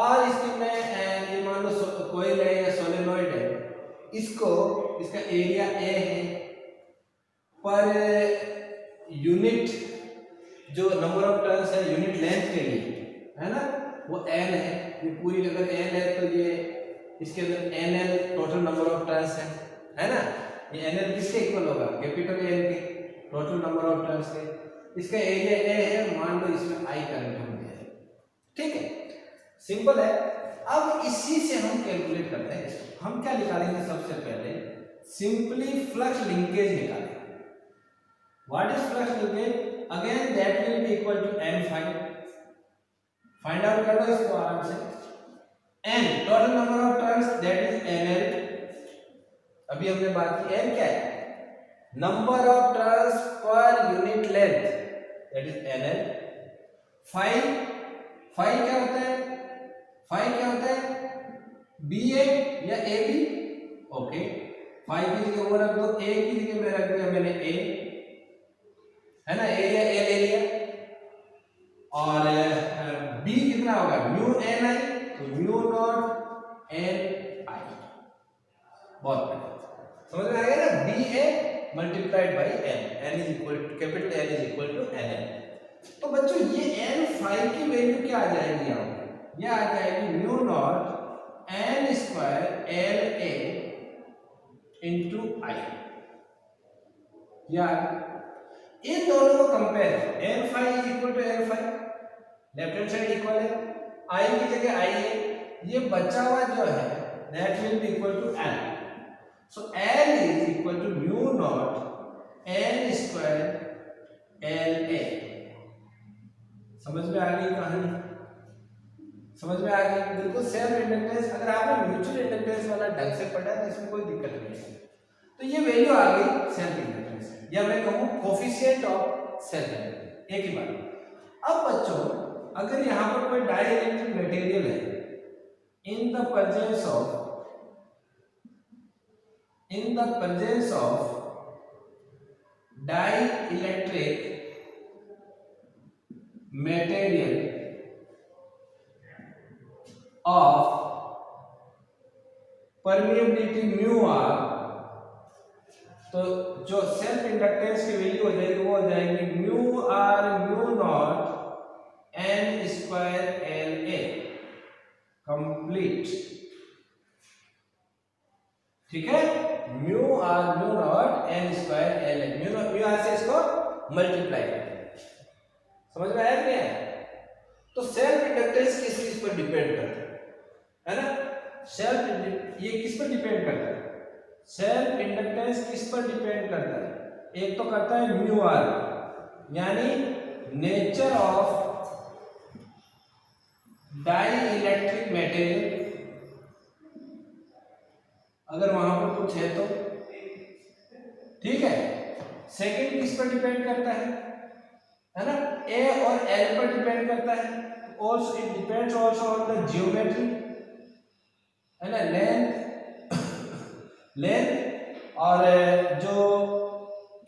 और इसके में ये मान लो कॉइल है या सोलेनॉइड है, इसको इसका एरिया ए है, पर यूनिट जो नंबर ऑफ टर्न्स है यूनिट लेंथ के लिए है ना, वो एन है, ये पूरी अगर एन है तो ये इसके अंदर N L total number of turns है ना, ये एन एल किसके इक्वल होगा, कैपिटल एन के टोटल नंबर ऑफ टर्न्स के, इसका एरिया ए है, मान लो इसमें आई करंट हम दे रहे हैं, ठीक है, सिंपल है। अब इसी से हम कैलकुलेट करते हैं, हम क्या निकालेंगे, सबसे पहले सिंपली फ्लक्स लिंकेज निकालेंगे। What is flux linkage, again that will be equal to n phi, find out कर लो इसको आराम से, n total number of turns that is nl, अभी हमने बात की n क्या है, number of turns per unit length that is nl, phi क्या होता है, phi क्या होता है, ba या ab, ओके, phi की जगह वो रख दो, a की जगह में रख दिया मैंने a, है ना, एरिया ए ले लिया, और b कितना होगा, म्यू एन आई, तो म्यू नॉट एन आई, बहुत बढ़िया, समझ में आ गया ना, B A multiplied by N, N is equal to capital N is equal to N N. तो बच्चों ये एन फाई की वैल्यू क्या आ जाएगी, यहाँ ये आ जाएगी mu naught N square L A into I, यार इन दोनों को compare, N phi is equal to N phi, left hand side equal है, आई की जगह आई है, ये बचा हुआ जो है that will be equal to N, so N is equal to mu naught N square L A. समझ में आ गई कहानी, समझ में आ गई, बिल्कुल सेल्फ इंडक्टेंस, अगर आपने म्यूचुअल इंडक्टेंस वाला ढंग से पढ़ा है तो इसमें कोई दिक्कत नहीं है। तो ये वैल्यू आ गई सेल्फ इंडक्टेंस, या मैं कहूं कोफिशिएंट ऑफ सेल्फ इंडक्टेंस, एक ही बात। अब बच्चों अगर यहां पर कोई डाइइलेक्ट्रिक मटेरियल है, in the presence of dielectric material of permeability mu R, तो जो सेल्फ इंडक्टेंस की वैल्यू हो जाएगी वो हो जाएगी mu R mu naught N square L A complete, ठीक है, mu R mu naught N square L A, mu R से इसको मल्टीप्लाई करें, समझ में आया कि नहीं? तो सेल्फ इंडक्टेंस किस चीज पर डिपेंड करता है ना, सेल्फ ये किस पर डिपेंड करता है, सेल्फ इंडक्टेंस किस पर डिपेंड करता है, एक तो करता है म्यू आर, यानी नेचर ऑफ डाइइलेक्ट्रिक मटेरियल, अगर वहां पर कुछ है तो ठीक है। सेकंड किस पर डिपेंड करता है ना, ए और एल पर डिपेंड करता है, also it depends also on the geometry, है ना, लेंथ और जो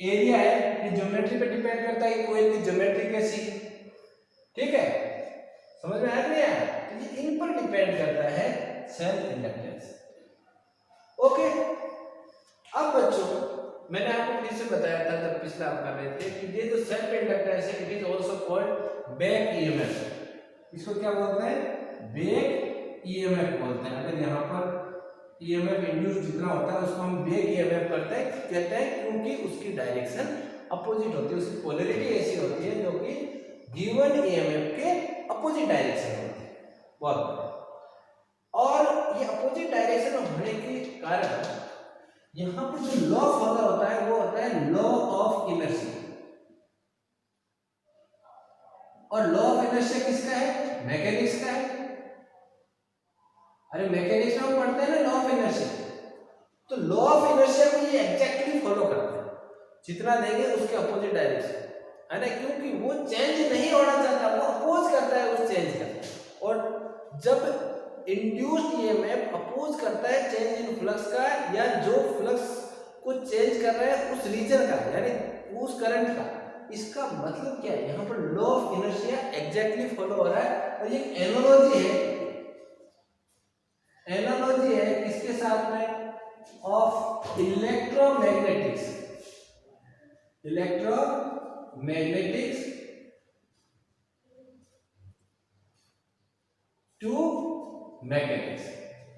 एरिया है ये ज्योमेट्री पे डिपेंड करता है कि कोई की ज्योमेट्री कैसी, ठीक है, समझ में आ गया, तो ये इन पर डिपेंड करता है सेल्फ इंडक्टेंस, ओके। अब बच्चों मैंने आपको फिर से बताया था तब पिछला आप कर रहे थे कि ये जो सेल्फ इंडक्टेंस है it is also called back EMF, इसको क्या बोलते हैं, बैक ईएमएफ बोलते हैं। अगर यहाँ पर ईएमएफ इंड्यूस जितना होता है उसको हम बैक ईएमएफ कहते हैं क्योंकि उसकी डायरेक्शन अपोजिट होती है, उसकी पोलैरिटी ऐसी होती है जो कि गिवन ईएमएफ के अपोजिट डायरेक्शन होती है, बहुत। और ये अपोजिट डायरेक्शन होने के कारण यहाँ पर जो लॉ फॉलो होता है वो होता है लॉ ऑफ इनर्शिया, और लॉ ऑफ इनर्शिया किसका है, मैकेनिक्स का है। अरे मैकेनिक्स में हम पढ़ते हैं ना लॉ ऑफ इनर्शिया, तो लॉ ऑफ इनर्शिया को ये एग्जैक्टली फॉलो करता है, जितना देंगे उसके अपोजिट डायरेक्शन, है ना, क्योंकि वो चेंज नहीं होना चाहता, वो अपोज करता है उस चेंज का। और जब इंड्यूस्ड ईएमएफ अपोज करता है चेंज इन फ्लक्स का, या जो फ्लक्स को चेंज कर रहा है उस रीजन का, यानी उस करंट का, इसका मतलब क्या है, यहाँ पर law of inertia exactly follow हो रहा है। और ये एनालॉजी है, एनालॉजी है किसके साथ में, of electromagnetics, electromagnetics to magnetics,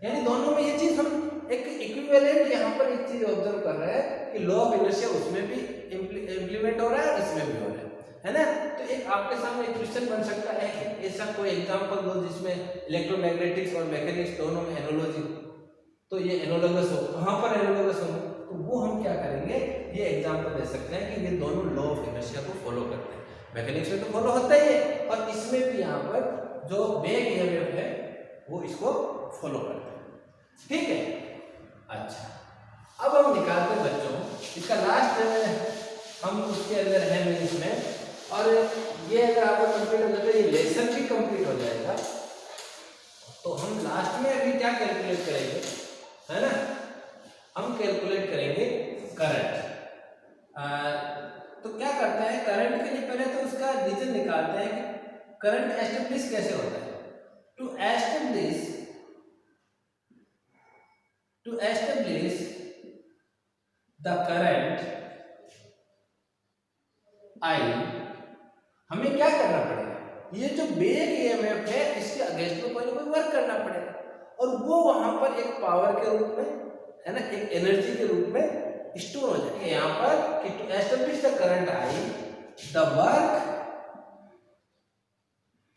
यानी दोनों में ये चीज हम एक इक्विवेलेंट यहाँ पर एक चीज ऑब्जर्व कर रहे हैं कि लॉ ऑफ इनर्शिया उसमें भी इंप्लीमेंट हो रहा है और इसमें भी हो रहा है ना। तो एक आपके सामने एक क्वेश्चन बन सकता है कि ऐसा कोई एग्जांपल दो जिसमें इलेक्ट्रोमैग्नेटिक्स और मैकेनिक्स दोनों में एनालॉजी, तो ये एनालॉगस हो, कहां पर एनालॉगस हो, तो वो हम क्या करेंगे, ये एग्जांपल दे सकते हैं कि ये दोनों लॉ ऑफ इनर्शिया को फॉलो करते हैं। मैकेनिक्स में तो फॉलो होता ही है और इसमें भी यहाँ पर जो वेग ईएमएफ है वो इसको फॉलो करते हैं, ठीक है। अच्छा, अब हम निकालते हैं बच्चों इसका लास्ट हम उसके अंदर है मिनट में, और ये अगर आपको कंप्लीट हो जाता है, ये लेसन भी कंप्लीट हो जाएगा। तो हम लास्ट में अभी क्या कैलकुलेट करेंगे, है ना, हम कैलकुलेट करेंगे करंट। तो क्या करता है, करंट के लिए पहले तो उसका रीजन निकालते हैं कि करंट एस्टेब्लिश कैसे होता है। To establish the current I, हमें क्या करना पड़ेगा, ये जो वेग ईएमएफ है इसके अगेंस्ट में कोई ना कोई वर्क करना पड़ेगा, और वो वहां पर एक पावर के रूप में, है ना, एक एनर्जी के रूप में स्टोर हो जाएगा। यहाँ पर कि to establish the current I, the work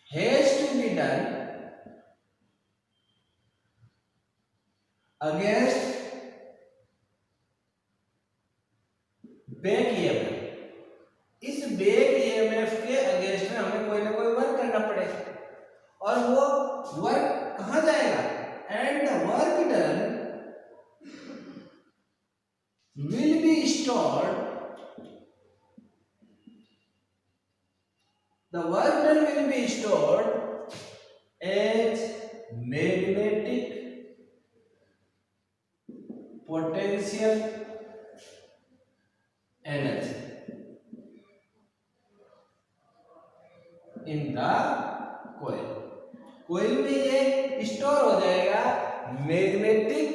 has to be done against वेग ईएमएफ। इस वेग ईएमएफ के अगेंस्ट में हमें कोई ना कोई वर्क करना पड़ेगा, और वो वर्क कहां जाएगा, and the work done will be stored, the work done will be stored as magnetic potential energy in the coil. Coil में ये स्टोर हो जाएगा मैग्नेटिक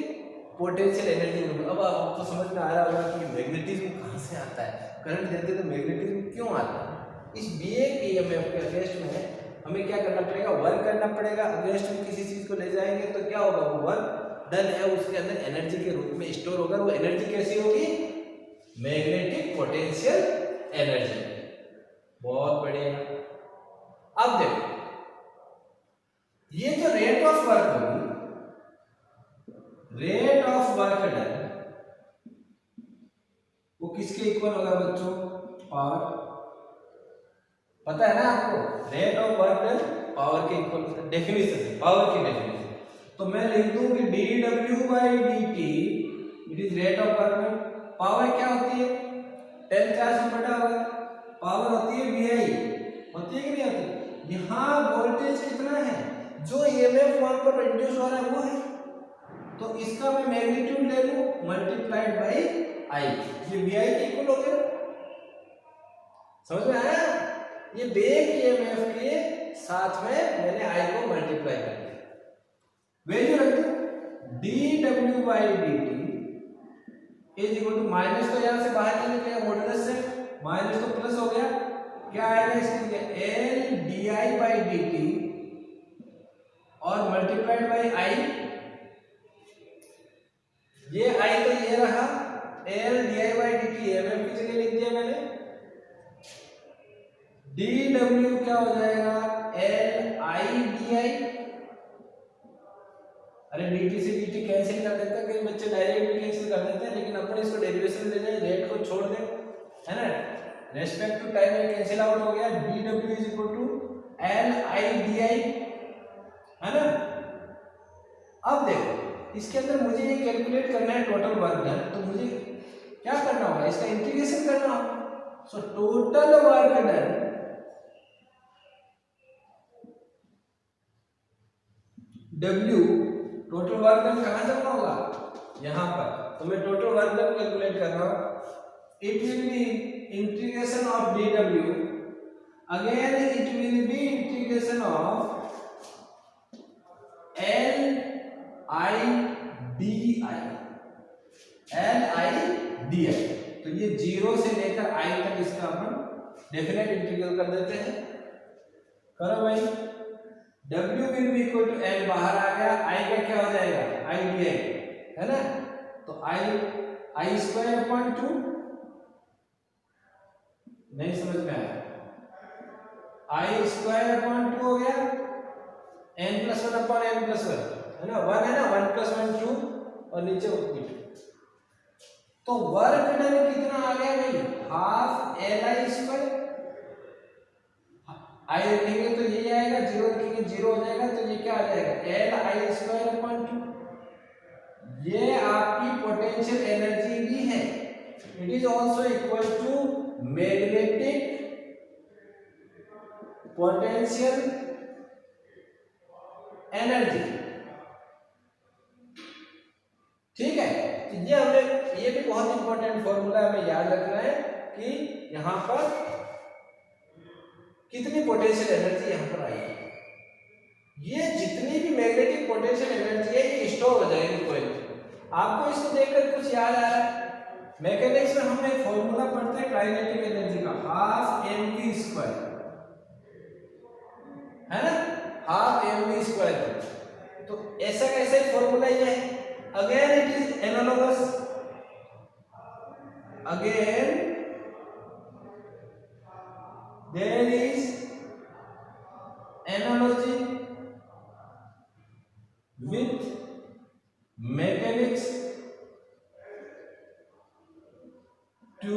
पोटेंशियल एनर्जी। अब आपको समझ में आ रहा होगा कि मैग्नेटिज्म कहां से आता है, करंट देते तो मैग्नेटिज्म क्यों आता है। इस वेग ईएमएफ के अगेंस्ट में हमें क्या करना पड़ेगा, वर्क करना पड़ेगा। अगेंस्ट में किसी चीज को ले जाएंगे तो क्या होगा, वो वर्क डन है उसके अंदर एनर्जी के रूप में स्टोर होगा। वो एनर्जी कैसी होगी, मैग्नेटिक पोटेंशियल एनर्जी। बहुत बढ़िया। अब देखो ये जो रेट ऑफ वर्क होगी, रेट ऑफ वर्क डन, वो किसके इक्वल होगा बच्चों, पावर। पता है ना आपको, rate of work done power के इक्वल। डेफिनेशन, पावर की डेफिनेशन तो मैं लिख दूं कि dw/dt it is rate of work done. Power क्या होती है, 10 से बटा होगा। पावर होती है VI, होती है कि नहीं होती। यहाँ वोल्टेज कितना है, जो ईएमएफ वहां पर इंड्यूस हो रहा है वो है, तो इसका मैं मैग्नीट्यूड ले लूं मल्टीप्लाइड बाई I, ये VI के इक्वल हो गया। समझ में आया, ये वेग ईएमएफ के साथ में मैंने I को मल्टीप्लाई कर दिया। वैल्यू रख दो dw/dt is equal to, minus तो यहां से बाहर नहीं निकलेगा, मॉडुलस से माइनस तो प्लस हो गया, क्या आएगा इसके लिए L di/dt और मल्टीप्लाइड बाई I। ये I तो ये रहा, L di/dt एमएफ की जगह लिख दिया मैंने। dw क्या हो जाएगा, L I/di। अरे dt से dt कैंसिल कर देता है, कई बच्चे डायरेक्ट कैंसिल कर देते हैं, लेकिन अपन इसको डेरिवेशन ले जाए, रेट को छोड़ दे, है ना, रेस्पेक्ट टू टाइम में कैंसिल आउट हो गया। dw is equal to L I di, है ना। अब देखो इसके अंदर मुझे ये कैलकुलेट करना है टोटल वर्क डन, तो मुझे क्या करना होगा, इसका इंटीग्रेशन करना होगा। So total work done W, total work done कहां करना होगा, यहां पर। तो मैं टोटल वर्क डन कैलकुलेट कर रहा हूं। It will B integration of dW, again it will B integration of LI DI। तो ये 0 से लेकर I तक इसका अपन डेफिनेट इंटीग्रल कर देते हैं। करो भाई, W will be equal to L बाहर आ गया, I का क्या हो जाएगा, I DI, है ना। तो I स्क्वायर अपॉन 2, नहीं समझ में आया, I स्क्वायर अपॉन 2 हो गया, n plus 1 upon n plus 1, है ना, 1 है ना, 1 प्लस 1 2 और नीचे 2। तो वर्क डन कितना आ गया भाई, हाफ LI स्क्वायर। I रखेंगे तो ये आएगा, 0 रखेंगे 0 हो जाएगा, तो ये क्या आ जाएगा, LI स्क्वायर अपॉन 2। ये आपकी पोटेंशियल एनर्जी भी है। It is also equal to magnetic potential energy. ठीक है, तो ये हमें, ये भी बहुत इंपॉर्टेंट फॉर्मूला हमें याद रखना है कि यहां पर कितनी पोटेंशियल एनर्जी यहां पर आई है। ये जितनी भी मैग्नेटिक पोटेंशियल एनर्जी है ये स्टोर हो जाएगी कोई। आपको इसको देखकर कुछ याद आ रहा है, मैकेनिक्स में हम एक फॉर्मूला पढ़ते हैं काइनेटिक एनर्जी का, हाफ mv स्क्वायर, है ना, हाफ mv स्क्वायर। तो ऐसा कैसे फॉर्मूला ये है, again it is analogous, again there is analogy with mechanics to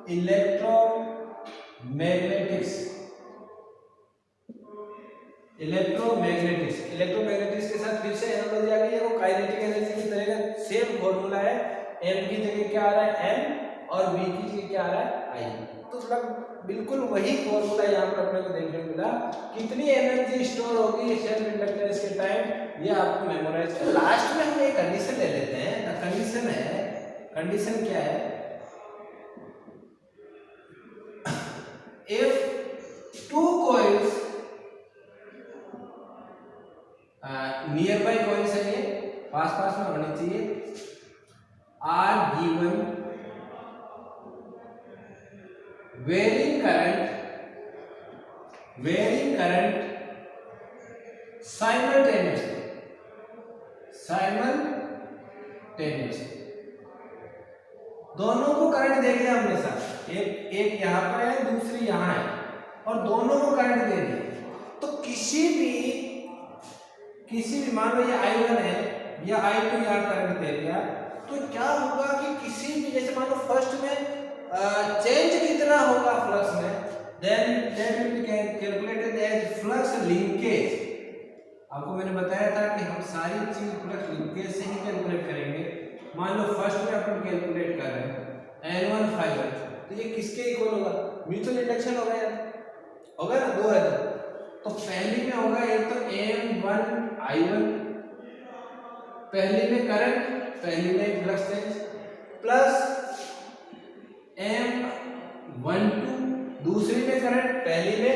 electromagnetics. Electromagnetics के साथ फिर से एनालॉजी आ गई है, वो काइनेटिक एनर्जी की तरह का सेम फॉर्मूला है। m की जगह क्या आ रहा है m, और v की जगह क्या आ रहा है I। तो थोड़ा बिल्कुल वही फॉर्मूला यहाँ पर अपने को देखने को मिला। कितनी एनर्जी स्टोर होगी सेल्फ इंडक्टेंस के टाइम, ये आपको मेमोराइज कर। लास्ट में हम एक कंडीशन ले लेते हैं। कंडीशन है, कंडीशन क्या है, if two coils near by coils है, ये पास पास में होने चाहिए, are given varying current simultaneously, दोनों को करंट दे दिया हमने साथ, एक यहां पर है दूसरी यहां है, और दोनों को करंट दे दिया। तो किसी भी मान लो ये I1 है या I2 यहाँ करंट दे दिया, तो क्या होगा कि किसी भी, जैसे मान लो फर्स्ट में चेंज कितना होगा फ्लक्स में, then that will be calculated as flux linkage. आपको मैंने बताया था कि हम सारी चीज फ्लक्स लिंकेज से ही कैलकुलेट करेंगे। मान लो फर्स्ट में अपन कैलकुलेट कर रहे हैं N1 5, तो ये किसके इक्वल होगा, म्यूचुअल इंडक्शन होगा यार, होगा ना, 2 है तो पहली में होगा एक तो M1 I1, पहली में करंट, पहली में फ्लक्स चेंज, प्लस M12 दूसरी में करंट, पहली में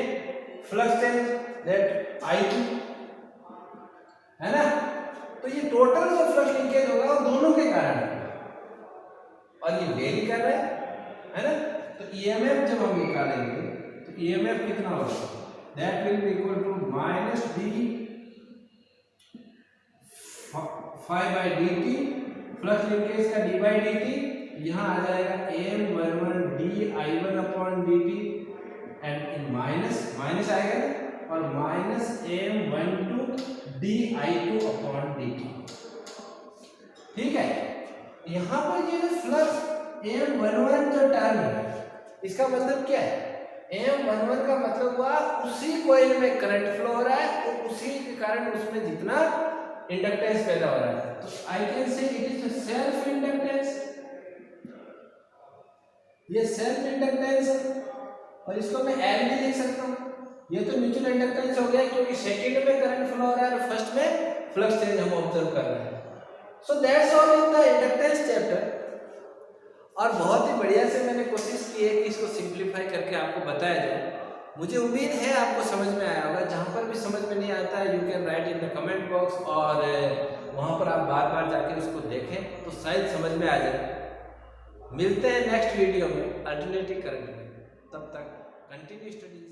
फ्लक्स चेंज, दैट I2, है ना। तो ये टोटल जो फ्लक्स लिंकेज होगा वो दोनों के कारण है, और ये वेरी कर रहा है ना। तो EMF जब हम निकालेंगे तो EMF कितना होगा, that will be equal to minus d phi by dt, flux linkage का d by dt, यहाँ आ जाएगा M11 di1 upon dt, and in minus आएगा और minus M12 di2 upon dt। ठीक है, यहाँ पर ये जो फ्लक्स M11 जो टर्म है, इसका मतलब क्या है, M11 का मतलब हुआ उसी कॉइल में करंट फ्लो हो रहा है, तो उसी के कारण उसमें जितना इंडक्टेंस पैदा हो रहा है। तो I can say it is self inductance, ये सेल्फ इंडक्टेंस है और इसको मैं एल भी लिख सकता हूँ। ये तो म्यूचुअल इंडक्टेंस हो गया क्योंकि सेकंड में करंट फ्लो हो रहा है और फर्स्ट में फ्लक्स चेंज हम ऑब्जर्व कर रहे हैं। So that's all in the inductance chapter. और बहुत ही बढ़िया से मैंने कोशिश की है कि इसको सिंप्लीफाई करके आपको बताया जाए। मुझे उम्मीद है आपको समझ में आया होगा। जहाँ पर भी समझ में नहीं आता है you can write in the comment box और वहाँ पर आप बार बार जाके उसको देखें तो शायद समझ में आ जाए। मिलते हैं नेक्स्ट वीडियो में अल्टरनेटिव करंट में। तब तक कंटिन्यू स्टडी।